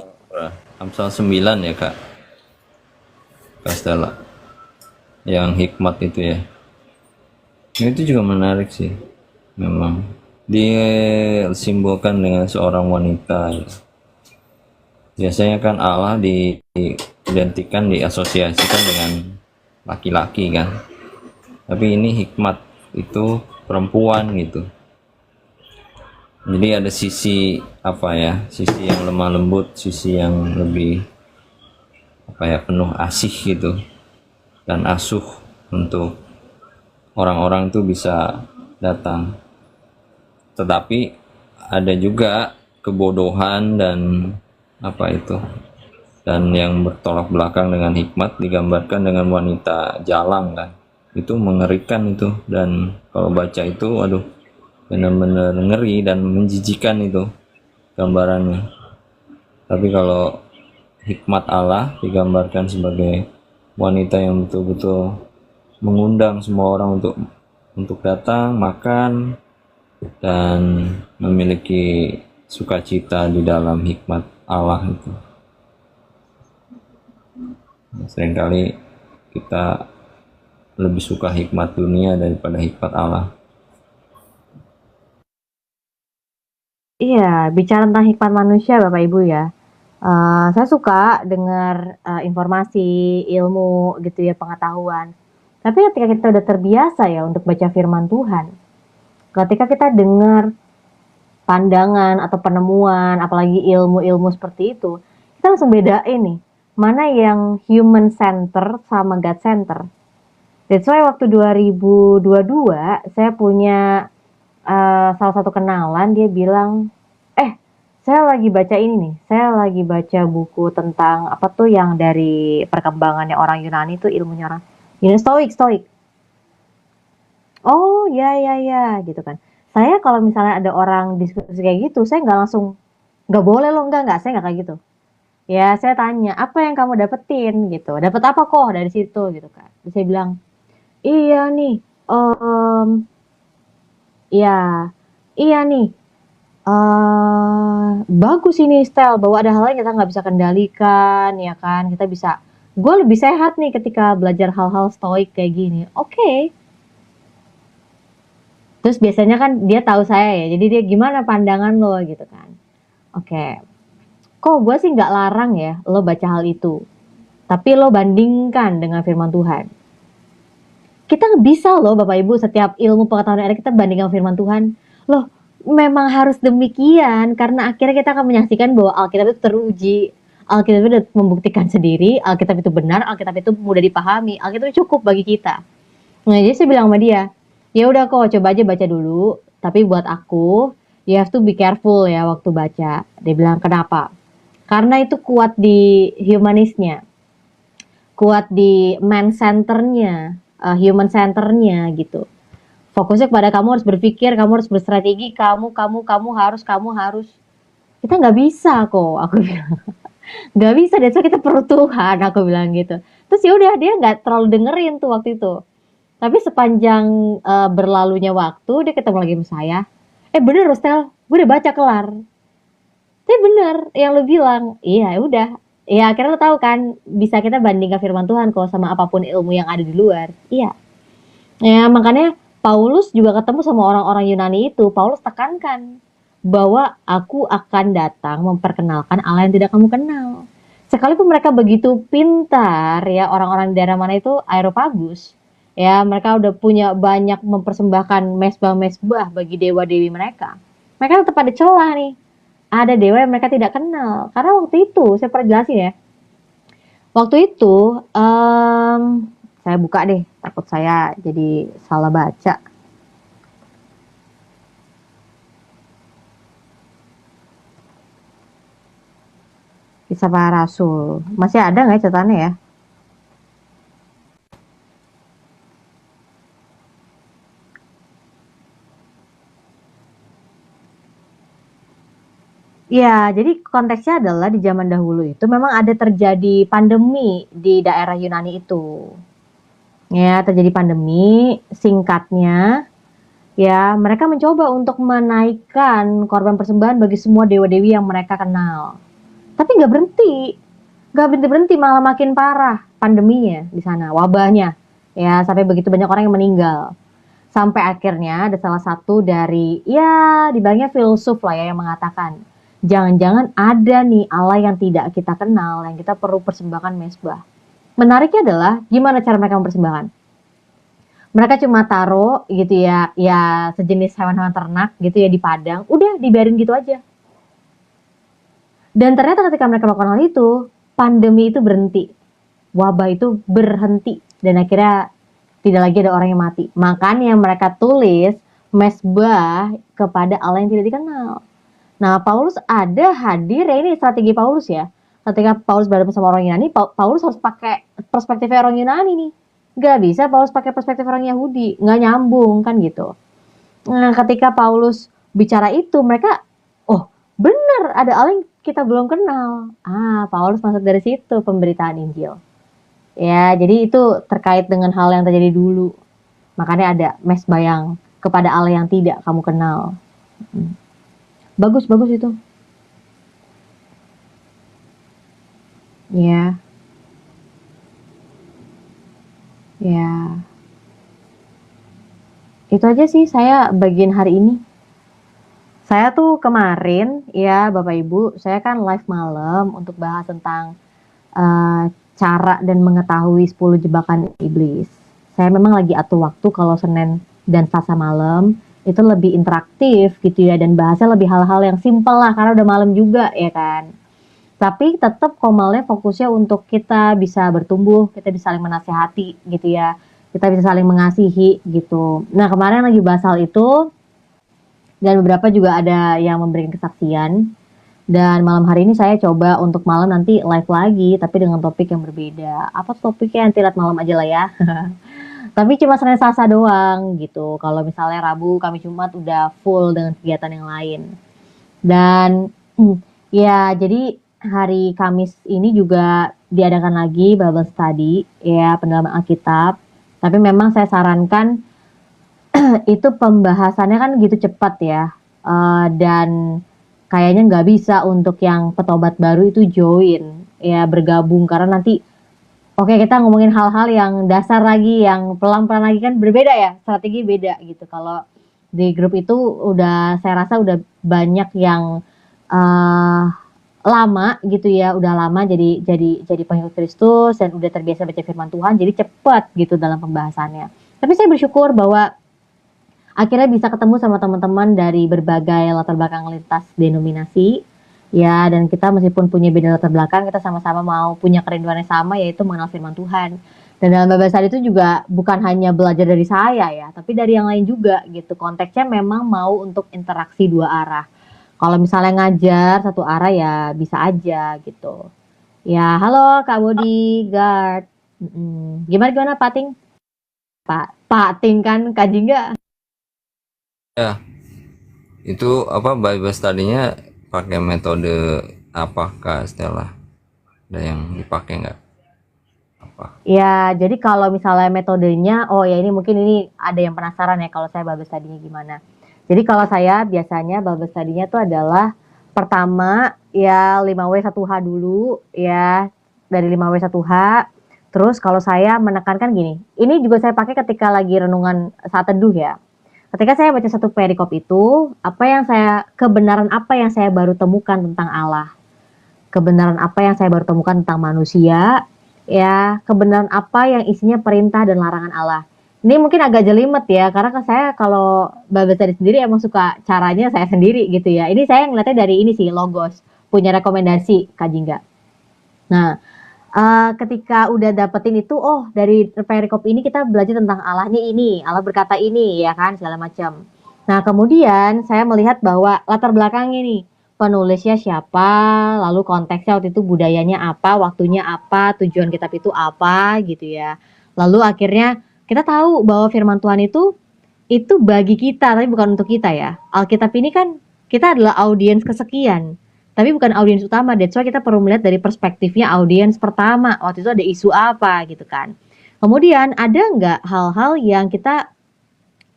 Amsal 9 ya Kak Stella, yang hikmat itu ya. Itu juga menarik sih, memang disimbolkan dengan seorang wanita ya. Biasanya kan Allah diidentikan, diasosiasikan dengan laki-laki kan, tapi ini hikmat itu perempuan gitu. Jadi ada sisi apa ya, sisi yang lemah lembut, sisi yang lebih apa ya, penuh asih gitu dan asuh untuk orang-orang tuh bisa datang. Tetapi ada juga kebodohan dan apa itu, dan yang bertolak belakang dengan hikmat digambarkan dengan wanita jalang kan, itu mengerikan itu. Dan kalau baca itu waduh, benar-benar ngeri dan menjijikan itu gambarannya. Tapi kalau hikmat Allah digambarkan sebagai wanita yang betul-betul mengundang semua orang untuk datang makan dan memiliki sukacita di dalam hikmat Allah itu. Seringkali kita lebih suka hikmat dunia daripada hikmat Allah. Iya, bicara tentang hikmat manusia Bapak Ibu ya. Saya suka dengar informasi, ilmu gitu ya, pengetahuan. Tapi ketika kita udah terbiasa ya untuk baca firman Tuhan, ketika kita dengar pandangan atau penemuan, apalagi ilmu-ilmu seperti itu, kita langsung bedain nih, mana yang human center sama God center. That's why waktu 2022 saya punya salah satu kenalan, dia bilang, saya lagi baca ini nih, saya lagi baca buku tentang apa tuh yang dari perkembangannya orang Yunani tuh, ilmunya orang Yunani, stoik. Oh ya ya ya gitu kan. Saya kalau misalnya ada orang diskusi kayak gitu, saya nggak langsung nggak boleh loh, nggak, saya nggak kayak gitu. Ya saya tanya apa yang kamu dapetin gitu, dapat apa kok dari situ gitu kan. Terus saya bilang, iya nih, iya, iya nih, bagus ini style, bahwa ada hal yang kita nggak bisa kendalikan, ya kan? Kita bisa, gue lebih sehat nih ketika belajar hal-hal stoik kayak gini. Oke. Terus biasanya kan dia tahu saya ya, jadi dia gimana pandangan lo gitu kan. Oke. Kok gue sih nggak larang ya lo baca hal itu. Tapi lo bandingkan dengan firman Tuhan. Kita bisa loh Bapak Ibu, setiap ilmu pengetahuan yang ada kita bandingkan firman Tuhan. Loh, memang harus demikian karena akhirnya kita akan menyaksikan bahwa Alkitab itu teruji. Alkitab itu membuktikan sendiri, Alkitab itu benar, Alkitab itu mudah dipahami, Alkitab itu cukup bagi kita. Nah, jadi saya bilang sama dia, ya udah kok coba aja baca dulu, tapi buat aku you have to be careful ya waktu baca. Dia bilang kenapa? Karena itu kuat di humanisnya, kuat di man centernya, human centernya gitu. Fokusnya kepada kamu harus berpikir, kamu harus berstrategi, kamu harus. Kita nggak bisa kok, aku bilang. Nggak bisa, dan kita perlu Tuhan, aku bilang gitu. Terus ya udah dia nggak terlalu dengerin tuh waktu itu. Tapi sepanjang berlalunya waktu, dia ketemu lagi sama saya. Bener Rostel, gue udah baca kelar. Tapi bener yang lu bilang, iya udah. Ya akhirnya lo tahu kan, bisa kita bandingkan firman Tuhan kok sama apapun ilmu yang ada di luar. Iya. Ya makanya Paulus juga ketemu sama orang-orang Yunani itu. Paulus tekankan bahwa aku akan datang memperkenalkan Allah yang tidak kamu kenal. Sekalipun mereka begitu pintar ya, orang-orang di daerah mana itu, Areopagus. Ya, mereka udah punya banyak mempersembahkan mesbah-mesbah bagi dewa-dewi mereka. Mereka tetap ada celah nih. Ada dewa yang mereka tidak kenal. Karena waktu itu, saya pernah jelasin ya. Waktu itu, saya buka deh, takut saya jadi salah baca. Kisah para Rasul. Masih ada nggak catatannya ya? Ya, jadi konteksnya adalah di zaman dahulu itu memang ada terjadi pandemi di daerah Yunani itu. Ya, terjadi pandemi, singkatnya, ya mereka mencoba untuk menaikkan korban persembahan bagi semua dewa-dewi yang mereka kenal. Tapi nggak berhenti, malah makin parah pandeminya di sana, wabahnya. Ya, sampai begitu banyak orang yang meninggal. Sampai akhirnya ada salah satu dari, ya dibilangnya filsuf lah ya, yang mengatakan, jangan-jangan ada nih Allah yang tidak kita kenal, yang kita perlu persembahkan mesbah. Menariknya adalah, gimana cara mereka mempersembahkan? Mereka cuma taruh gitu ya, ya sejenis hewan-hewan ternak gitu ya di padang, udah dibiarin gitu aja. Dan ternyata ketika mereka melakukan hal itu, pandemi itu berhenti, wabah itu berhenti, dan akhirnya tidak lagi ada orang yang mati. Makanya mereka tulis mesbah kepada Allah yang tidak dikenal. Nah, Paulus ada hadir, ya ini strategi Paulus ya. Ketika Paulus berhadapan sama orang Yunani, Paulus harus pakai perspektif orang Yunani nih. Gak bisa Paulus pakai perspektif orang Yahudi, nggak nyambung kan gitu. Nah, ketika Paulus bicara itu, mereka, oh bener ada Allah yang kita belum kenal. Paulus masuk dari situ pemberitaan Injil. Ya, jadi itu terkait dengan hal yang terjadi dulu. Makanya ada mesbah yang kepada Allah yang tidak kamu kenal. Bagus itu. Ya. Ya. Itu aja sih saya bagian hari ini. Saya tuh kemarin ya Bapak Ibu, saya kan live malam untuk bahas tentang cara dan mengetahui 10 jebakan iblis. Saya memang lagi atur waktu kalau Senin dan Selasa malam itu lebih interaktif gitu ya, dan bahasnya lebih hal-hal yang simpel lah karena udah malam juga ya kan. Tapi tetap komalnya fokusnya untuk kita bisa bertumbuh, kita bisa saling menasehati gitu ya, kita bisa saling mengasihi gitu. Nah kemarin lagi bahas hal itu, dan beberapa juga ada yang memberikan kesaksian. Dan malam hari ini saya coba untuk malam nanti live lagi, tapi dengan topik yang berbeda. Apa topiknya nanti lihat malam aja lah ya. Tapi cuma Senin Selasa doang gitu. Kalau misalnya Rabu, Kamis, Jumat udah full dengan kegiatan yang lain. Dan ya jadi hari Kamis ini juga diadakan lagi Bible Study ya, pendalaman Alkitab. Tapi memang saya sarankan itu pembahasannya kan gitu cepat ya, dan kayaknya nggak bisa untuk yang petobat baru itu join ya, bergabung, karena nanti oke kita ngomongin hal-hal yang dasar lagi, yang pelan-pelan lagi kan berbeda ya, strategi beda gitu. Kalau di grup itu udah saya rasa udah banyak yang lama gitu ya, udah lama jadi pengikut Kristus dan udah terbiasa baca firman Tuhan, jadi cepat gitu dalam pembahasannya. Tapi saya bersyukur bahwa akhirnya bisa ketemu sama teman-teman dari berbagai latar belakang lintas denominasi ya, dan kita meskipun punya beda latar belakang, kita sama-sama mau punya kerinduan yang sama, yaitu mengenal firman Tuhan. Dan dalam Bible Study itu juga bukan hanya belajar dari saya ya, tapi dari yang lain juga gitu. Konteksnya memang mau untuk interaksi dua arah. Kalau misalnya ngajar satu arah ya bisa aja gitu. Ya, halo Kak Bodyguard. Gimana Pak Ting? Pak Ting kan Kak Jingga. Ya, itu apa Bible study-nya pakai metode apakah Stella? Ada yang dipakai nggak? Apa? Ya, jadi kalau misalnya metodenya, oh ya ini mungkin ini ada yang penasaran ya kalau saya Bible study-nya gimana. Jadi kalau saya biasanya Bible study-nya tuh adalah pertama ya 5W1H dulu ya, dari 5W1H. Terus kalau saya menekankan gini, ini juga saya pakai ketika lagi renungan saat teduh ya. Ketika saya baca satu perikop itu, kebenaran apa yang saya baru temukan tentang Allah, kebenaran apa yang saya baru temukan tentang manusia, ya, kebenaran apa yang isinya perintah dan larangan Allah. Ini mungkin agak jelimet ya, karena saya kalau Bible study sendiri emang suka caranya saya sendiri gitu ya. Ini saya ngeliatnya dari ini sih, Logos, punya rekomendasi Kak Jingga. Nah, ketika udah dapetin itu, oh dari perikop ini kita belajar tentang Allahnya ini, Allah berkata ini ya kan, segala macam. Nah kemudian saya melihat bahwa latar belakangnya nih, penulisnya siapa, lalu konteksnya waktu itu budayanya apa, waktunya apa, tujuan kitab itu apa gitu ya. Lalu akhirnya kita tahu bahwa firman Tuhan itu bagi kita, tapi bukan untuk kita ya. Alkitab ini kan kita adalah audiens kesekian, tapi bukan audiens utama. That's why kita perlu melihat dari perspektifnya audiens pertama. Waktu itu ada isu apa gitu kan. Kemudian ada nggak hal-hal yang kita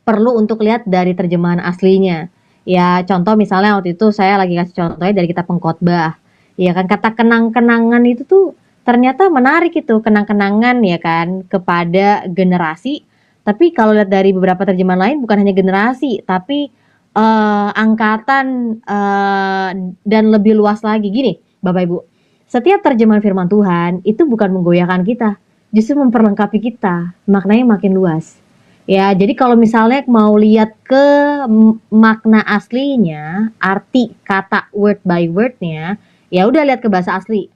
perlu untuk lihat dari terjemahan aslinya. Ya contoh misalnya waktu itu saya lagi kasih contohnya dari kitab Pengkhotbah. Ya kan, kata kenang-kenangan itu tuh ternyata menarik itu, kenang-kenangan ya kan, kepada generasi. Tapi kalau lihat dari beberapa terjemahan lain bukan hanya generasi, tapi angkatan dan lebih luas lagi. Gini Bapak Ibu, setiap terjemahan firman Tuhan itu bukan menggoyahkan kita, justru memperlengkapi kita, maknanya makin luas. Ya, jadi kalau misalnya mau lihat ke makna aslinya, arti kata word by wordnya, ya udah lihat ke bahasa asli.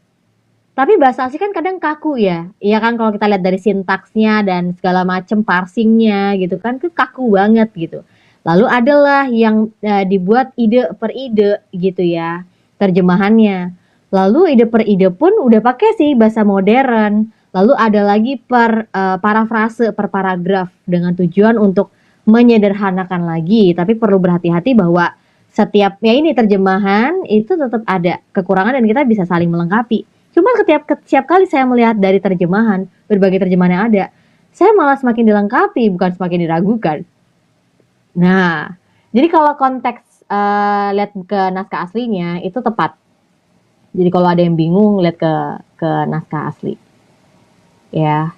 Tapi bahasa asli kan kadang kaku ya. Iya kan kalau kita lihat dari sintaksnya dan segala macam parsingnya gitu kan, itu kaku banget gitu. Lalu adalah yang dibuat ide per ide gitu ya, terjemahannya. Lalu ide per ide pun udah pakai sih bahasa modern. Lalu ada lagi per parafrase per paragraf dengan tujuan untuk menyederhanakan lagi, tapi perlu berhati-hati bahwa setiapnya ini terjemahan itu tetap ada kekurangan dan kita bisa saling melengkapi. Cuma setiap kali saya melihat dari terjemahan, berbagai terjemahan yang ada, saya malah semakin dilengkapi, bukan semakin diragukan. Nah, jadi kalau konteks lihat ke naskah aslinya itu tepat. Jadi kalau ada yang bingung lihat ke naskah asli. Ya,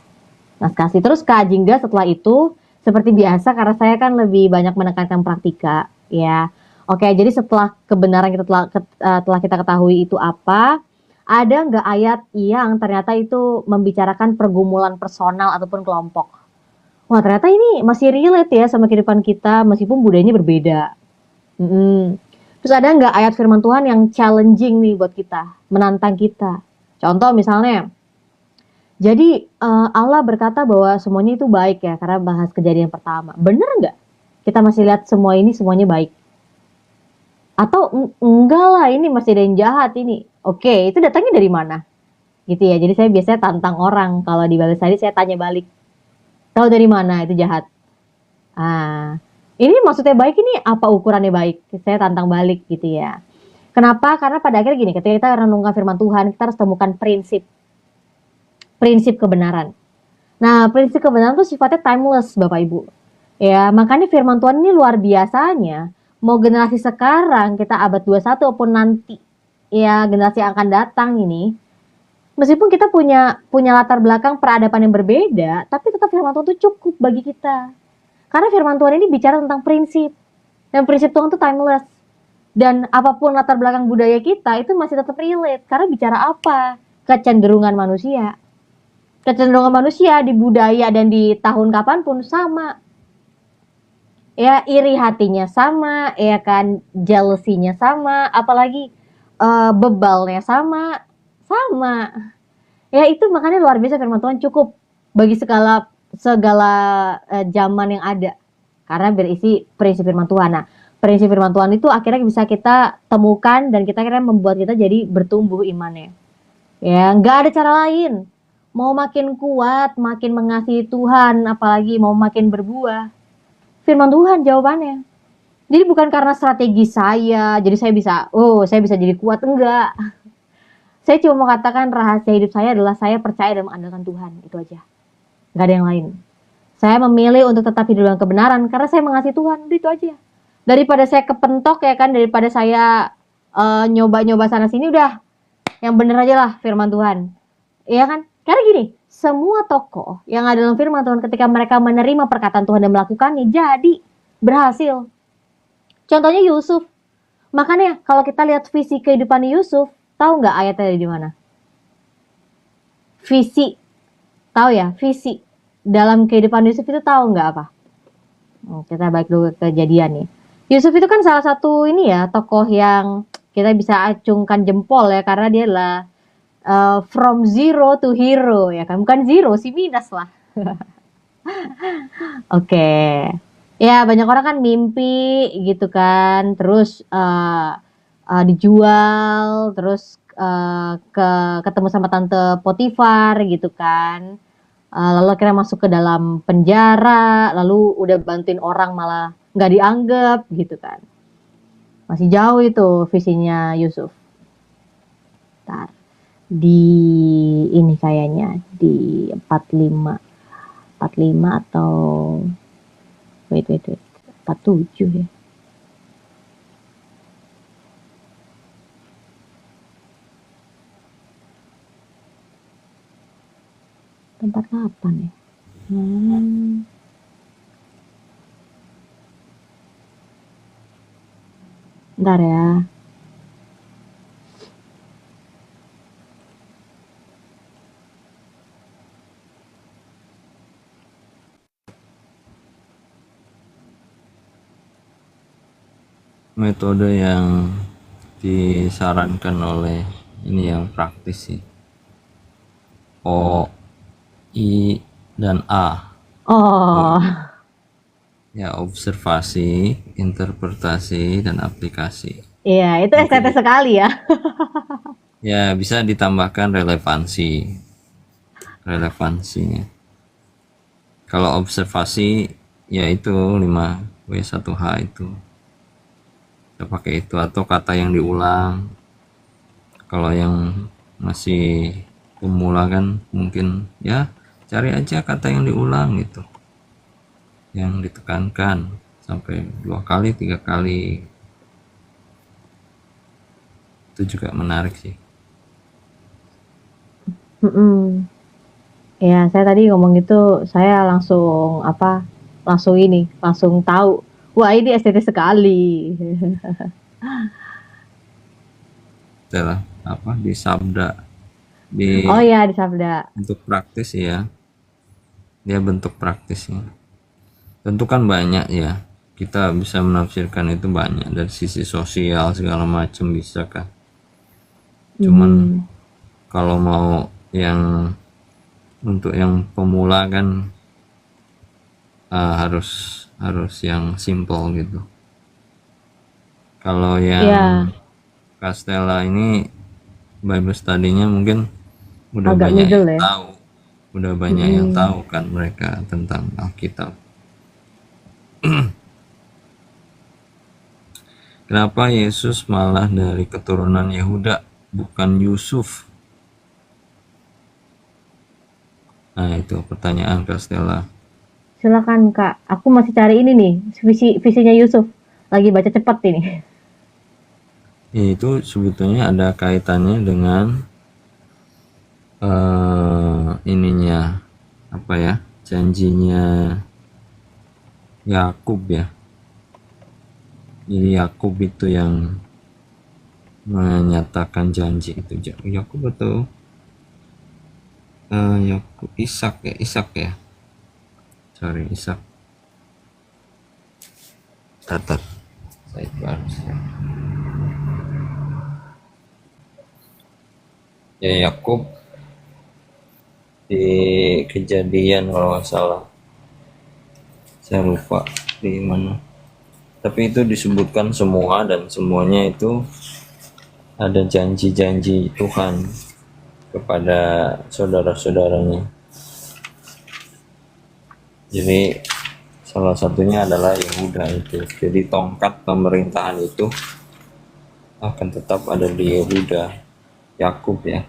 naskah asli. Terus Kak Jingga setelah itu seperti biasa karena saya kan lebih banyak menekankan praktika, ya. Oke, jadi setelah kebenaran kita telah kita ketahui itu apa, ada nggak ayat yang ternyata itu membicarakan pergumulan personal ataupun kelompok? Wah, ternyata ini masih relate ya sama kehidupan kita meskipun budayanya berbeda. Mm-mm. Terus ada nggak ayat firman Tuhan yang challenging nih buat kita, menantang kita? Contoh misalnya, jadi Allah berkata bahwa semuanya itu baik ya, karena bahas kejadian pertama. Bener nggak? Kita masih lihat semua ini semuanya baik. Atau enggak lah ini masih ada yang jahat ini. Oke, itu datangnya dari mana? Gitu ya. Jadi saya biasanya tantang orang. Kalau di balas tadi saya tanya balik. Tahu dari mana itu jahat? Ah, ini maksudnya baik ini apa ukurannya baik? Saya tantang balik gitu ya. Kenapa? Karena pada akhirnya gini, ketika kita renungkan firman Tuhan, kita harus temukan prinsip. Prinsip kebenaran. Nah, prinsip kebenaran itu sifatnya timeless, Bapak Ibu. Ya, makanya firman Tuhan ini luar biasanya. Mau generasi sekarang, kita abad 21 maupun nanti, ya generasi yang akan datang ini, meskipun kita punya latar belakang peradaban yang berbeda, tapi tetap firman Tuhan itu cukup bagi kita. Karena firman Tuhan ini bicara tentang prinsip. Dan prinsip Tuhan itu timeless. Dan apapun latar belakang budaya kita, itu masih tetap relate. Karena bicara apa? Kecenderungan manusia. Kecenderungan manusia di budaya dan di tahun kapanpun sama. Ya, iri hatinya sama, ya kan, jealousy-nya sama, apalagi bebalnya sama, sama. Ya itu makanya luar biasa firman Tuhan cukup bagi segala segala zaman yang ada. Karena berisi prinsip firman Tuhan. Nah, prinsip firman Tuhan itu akhirnya bisa kita temukan dan kita akhirnya membuat kita jadi bertumbuh imannya. Ya, nggak ada cara lain. Mau makin kuat, makin mengasihi Tuhan, apalagi mau makin berbuah. Firman Tuhan jawabannya. Jadi bukan karena strategi saya, jadi saya bisa jadi kuat, enggak. Saya cuma mau katakan rahasia hidup saya adalah saya percaya dan mengandalkan Tuhan, itu aja. Enggak ada yang lain. Saya memilih untuk tetap hidup dalam kebenaran karena saya mengasihi Tuhan, itu aja. Daripada saya kepentok ya kan, daripada saya nyoba-nyoba sana sini, udah yang bener aja lah firman Tuhan. Iya kan? Karena gini, semua tokoh yang ada dalam firman Tuhan ketika mereka menerima perkataan Tuhan dan melakukannya, jadi berhasil. Contohnya Yusuf. Makanya kalau kita lihat visi kehidupan Yusuf, tahu nggak ayatnya di mana? Visi, tahu ya? Visi dalam kehidupan Yusuf itu tahu nggak apa? Kita balik dulu ke kejadian nih. Yusuf itu kan salah satu ini ya tokoh yang kita bisa acungkan jempol ya karena dia adalah from zero to hero ya kan, bukan zero sih minus lah. Oke. Ya, banyak orang kan mimpi gitu kan, terus dijual, terus ketemu sama tante Potifar gitu kan. Lalu akhirnya masuk ke dalam penjara, lalu udah bantuin orang malah nggak dianggap gitu kan. Masih jauh itu visinya Yusuf. Ntar di ini kayaknya di 45 atau wait 47 ya. Tempat kapan ya? Bentar ya. metode yang disarankan oleh ini yang praktis sih. O, I, dan A. Oh, Ya, observasi, interpretasi, dan aplikasi. iya, itu Nanti estetis sekali ya. ya bisa ditambahkan relevansinya. Kalau observasi ya itu 5W1H itu. Kita pakai itu atau kata yang diulang. Kalau yang masih pemula kan mungkin ya cari aja kata yang diulang gitu. Yang ditekankan sampai 2 kali, 3 kali. Itu juga menarik sih. Mm-mm. Ya, saya tadi ngomong gitu, saya langsung apa? Langsung tahu. Wah, ini estetis sekali. Itulah apa di sabda di Oh ya, di Sabda. bentuk praktis ya. Dia bentuk praktisnya. Tentu kan banyak ya. Kita bisa menafsirkan itu banyak dari sisi sosial segala macam bisa kan. Cuman kalau mau yang untuk yang pemula kan harus yang simple gitu. Kalau yang Ya, Castella ini Bible study-nya mungkin udah agak banyak middle yang ya. tahu, udah banyak yang tahu kan mereka tentang Alkitab. Kenapa Yesus malah dari keturunan Yehuda bukan Yusuf? Nah itu pertanyaan Castella. Silakan Kak, aku masih cari ini nih, visinya Yusuf. Lagi baca cepat ini. Ya, itu sebetulnya ada kaitannya dengan ininya apa ya, janjinya Yakub ya. Jadi Yakub itu yang menyatakan janji itu. Yakub atau Yakub Ishak ya. Sorry, Ishak. Catat. Saya harus ya Yakub di Kejadian kalau nggak salah. Saya lupa di mana. Tapi itu disebutkan semua dan semuanya itu ada janji-janji Tuhan kepada saudara-saudaranya. Jadi salah satunya adalah Yehuda itu. Jadi tongkat pemerintahan itu akan tetap ada di Yehuda, Yakub ya.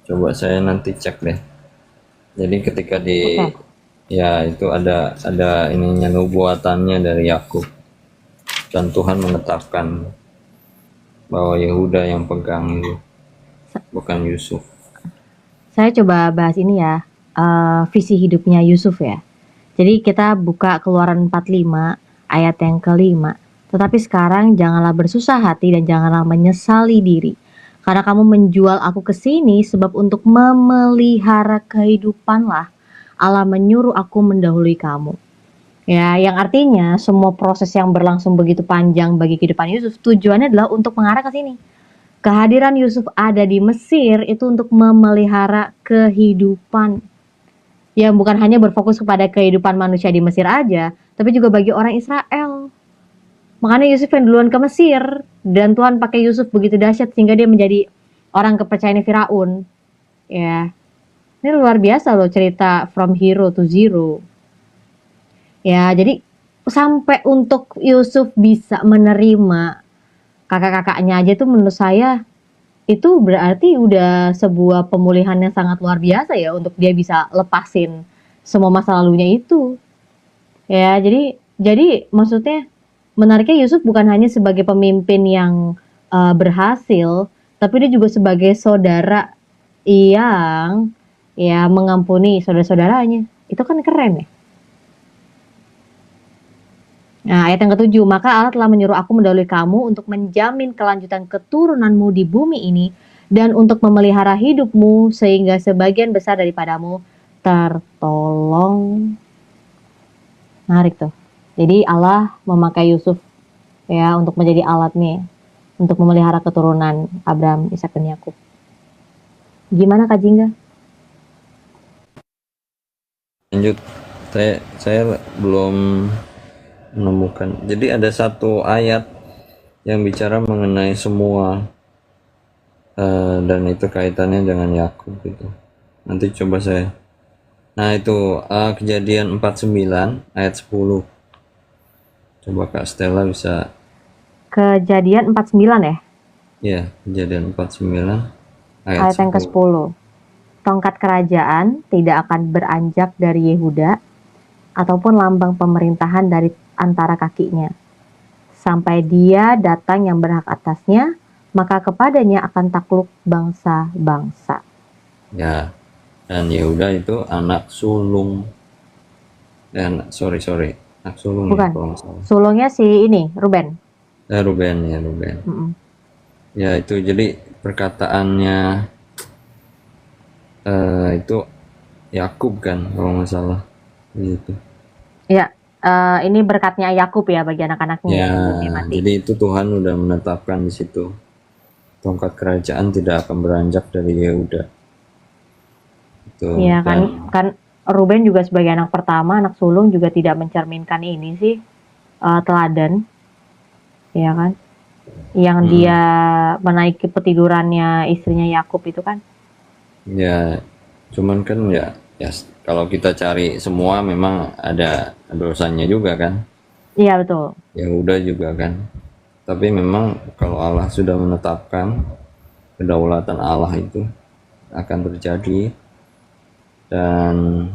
Coba saya nanti cek deh. Jadi ketika ya itu ada ininya nubuatannya dari Yakub dan Tuhan menetapkan bahwa Yehuda yang pegang itu bukan Yusuf. Saya coba bahas ini ya, visi hidupnya Yusuf ya. Jadi kita buka Keluaran 45 ayat yang kelima. Tetapi sekarang janganlah bersusah hati dan janganlah menyesali diri. Karena kamu menjual aku ke sini sebab untuk memelihara kehidupanlah Allah menyuruh aku mendahului kamu. Ya, yang artinya semua proses yang berlangsung begitu panjang bagi kehidupan Yusuf tujuannya adalah untuk mengarah ke sini. Kehadiran Yusuf ada di Mesir itu untuk memelihara kehidupan. Ya, bukan hanya berfokus kepada kehidupan manusia di Mesir aja, tapi juga bagi orang Israel. Makanya Yusuf yang duluan ke Mesir, dan Tuhan pakai Yusuf begitu dahsyat sehingga dia menjadi orang kepercayaan Firaun. Ya, ini luar biasa loh cerita from hero to zero. Ya, jadi sampai untuk Yusuf bisa menerima kakak-kakaknya aja tuh menurut saya itu berarti udah sebuah pemulihan yang sangat luar biasa ya untuk dia bisa lepasin semua masa lalunya itu. Ya, jadi maksudnya menariknya Yusuf bukan hanya sebagai pemimpin yang berhasil, tapi dia juga sebagai saudara yang ya mengampuni saudara-saudaranya. Itu kan keren ya. Nah, ayat yang ketujuh, maka Allah telah menyuruh aku mendahului kamu untuk menjamin kelanjutan keturunanmu di bumi ini dan untuk memelihara hidupmu sehingga sebagian besar daripadamu tertolong. Menarik tuh. Jadi Allah memakai Yusuf ya untuk menjadi alat nih untuk memelihara keturunan Abraham, Ishak dan Yakub. Gimana Kak Jingga? Lanjut, saya belum menemukan. Jadi ada satu ayat yang bicara mengenai semua, dan itu kaitannya dengan Yakub gitu. Nanti coba saya. Nah itu Kejadian 49 ayat 10. Coba Kak Stella bisa. Kejadian 49 ya? Ya, Kejadian 49 Ayat yang ke-10. Tongkat kerajaan tidak akan beranjak dari Yehuda ataupun lambang pemerintahan dari antara kakinya. Sampai dia datang yang berhak atasnya, maka kepadanya akan takluk bangsa-bangsa. Ya, dan Yehuda itu anak sulung. Sorry, anak sulung. Bukan, sulungnya si ini, Ruben. Ruben. Ya itu jadi perkataannya itu Yakub kan kalau nggak salah gitu. Ya, ini berkatnya Yakub ya bagi anak-anaknya. Ya, jadi itu Tuhan udah menetapkan di situ. Tongkat kerajaan tidak akan beranjak dari Yehuda. Iya kan Ruben juga sebagai anak pertama, anak sulung juga tidak mencerminkan ini sih teladan, ya kan? Yang dia menaiki petidurannya istrinya Yakub itu kan? Ya, cuman kan ya kalau kita cari semua memang ada dosanya juga kan? Iya betul. Yehuda juga kan? Tapi memang kalau Allah sudah menetapkan kedaulatan Allah itu akan terjadi. Dan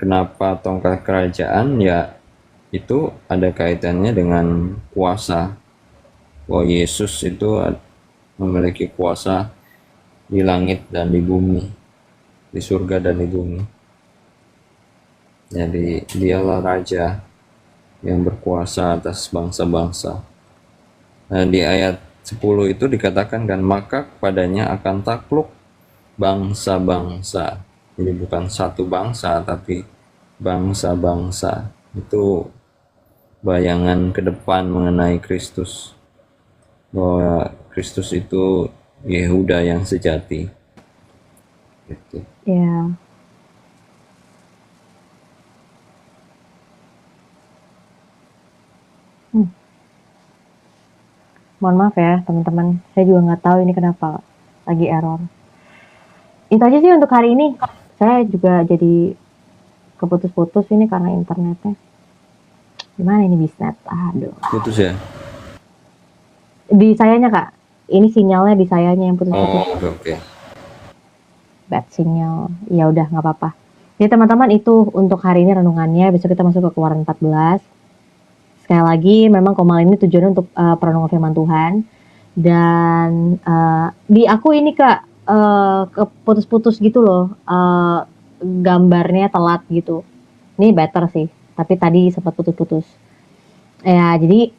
kenapa tongkat kerajaan? Ya itu ada kaitannya dengan kuasa. Bahwa Yesus itu memiliki kuasa di langit dan di bumi, di surga dan di bumi. Jadi dialah raja yang berkuasa atas bangsa-bangsa. Nah, di ayat 10 itu dikatakan kan, maka kepadanya akan takluk bangsa-bangsa. Jadi bukan satu bangsa tapi bangsa-bangsa. Itu bayangan ke depan mengenai Kristus, bahwa Kristus itu Yehuda yang sejati gitu. Ya. Mohon maaf ya teman-teman, saya juga nggak tahu ini kenapa lagi error. Itu aja sih untuk hari ini. Saya juga jadi keputus-putus ini karena internetnya. Gimana ini bisnet? Aduh. Putus ya? Di sayanya Kak. Ini sinyalnya di sayanya yang putus-putus. Oh, oke. Bad sinyal. Ya udah nggak apa-apa. Jadi teman-teman itu untuk hari ini renungannya. Besok kita masuk ke Keluaran 14. Sekali lagi memang Komal ini tujuannya untuk perenungan firman Tuhan. Dan di aku ini Kak keputus-putus gitu loh. Gambarnya telat gitu. Ini better sih. Tapi tadi sempat putus-putus. Ya, jadi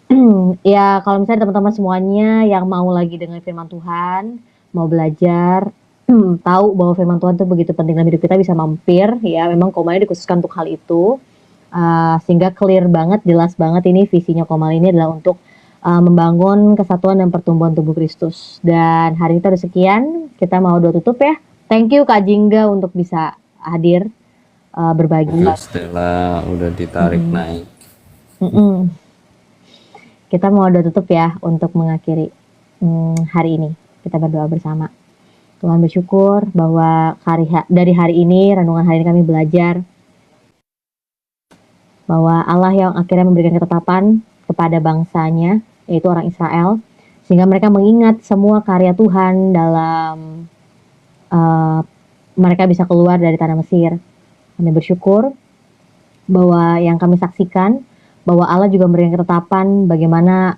ya kalau misalnya teman-teman semuanya yang mau lagi dengan firman Tuhan, mau belajar, tahu bahwa firman Tuhan itu begitu penting dalam hidup kita, bisa mampir ya. Memang Komalnya dikhususkan untuk hal itu, sehingga clear banget, jelas banget ini visinya Komal ini adalah untuk membangun kesatuan dan pertumbuhan tubuh Kristus. Dan hari ini kita udah sekian, kita mau doa tutup ya. Thank you Kak Jingga untuk bisa hadir berbagi. Stella udah ditarik naik. Kita mau doa tutup ya untuk mengakhiri hari ini. Kita berdoa bersama. Tuhan bersyukur bahwa dari hari ini, renungan hari ini kami belajar bahwa Allah yang akhirnya memberikan ketetapan kepada bangsanya, yaitu orang Israel, sehingga mereka mengingat semua karya Tuhan dalam mereka bisa keluar dari tanah Mesir. Kami bersyukur bahwa yang kami saksikan, bahwa Allah juga memberikan ketetapan bagaimana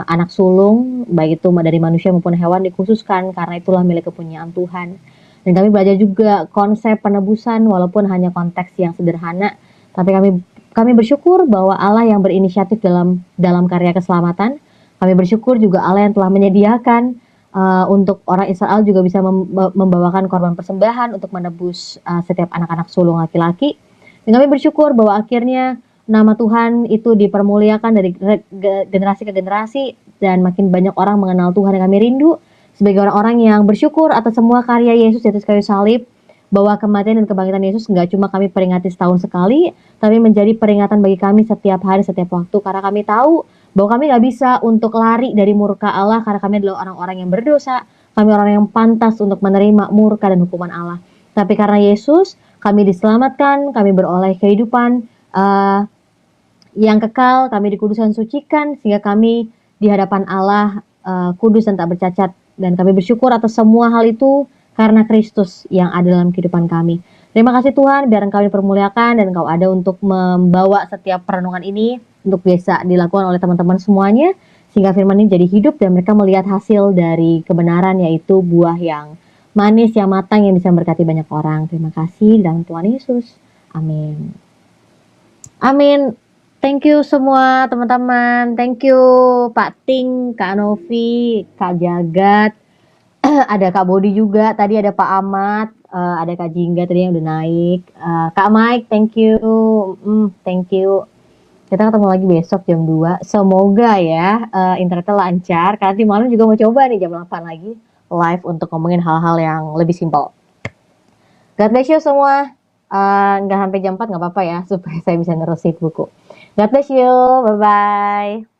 anak sulung, baik itu dari manusia maupun hewan, dikhususkan karena itulah milik kepunyaan Tuhan. Dan kami belajar juga konsep penebusan, walaupun hanya konteks yang sederhana, tapi kami bersyukur bahwa Allah yang berinisiatif dalam karya keselamatan. Kami bersyukur juga Allah yang telah menyediakan untuk orang Israel juga bisa membawakan korban persembahan untuk menebus setiap anak-anak sulung laki-laki. Dan kami bersyukur bahwa akhirnya nama Tuhan itu dipermuliakan dari generasi ke generasi dan makin banyak orang mengenal Tuhan. Dan kami rindu sebagai orang-orang yang bersyukur atas semua karya Yesus di atas kayu salib, bahwa kematian dan kebangkitan Yesus nggak cuma kami peringati setahun sekali, tapi menjadi peringatan bagi kami setiap hari, setiap waktu, karena kami tahu bahwa kami nggak bisa untuk lari dari murka Allah, karena kami adalah orang-orang yang berdosa, kami orang yang pantas untuk menerima murka dan hukuman Allah. Tapi karena Yesus, kami diselamatkan, kami beroleh kehidupan yang kekal, kami dikuduskan sucikan, sehingga kami di hadapan Allah kudus dan tak bercacat. Dan kami bersyukur atas semua hal itu, karena Kristus yang ada dalam kehidupan kami. Terima kasih Tuhan, biar Engkau dipermuliakan dan Engkau ada untuk membawa setiap perenungan ini untuk bisa dilakukan oleh teman-teman semuanya, sehingga firman ini jadi hidup dan mereka melihat hasil dari kebenaran, yaitu buah yang manis, yang matang, yang bisa memberkati banyak orang. Terima kasih dalam Tuhan Yesus. Amin. Amin. Thank you semua teman-teman. Thank you Pak Ting, Kak Novi, Kak Jagat. Ada Kak Bodi juga, tadi ada Pak Ahmad, ada Kak Jingga tadi yang udah naik, Kak Mike, thank you, thank you. Kita ketemu lagi besok jam 2, semoga ya internetnya lancar, karena nanti malam juga mau coba nih jam 8 lagi live untuk ngomongin hal-hal yang lebih simpel. God bless you semua, nggak sampai jam 4 nggak apa-apa ya, supaya saya bisa nerusin buku. God bless you, bye-bye.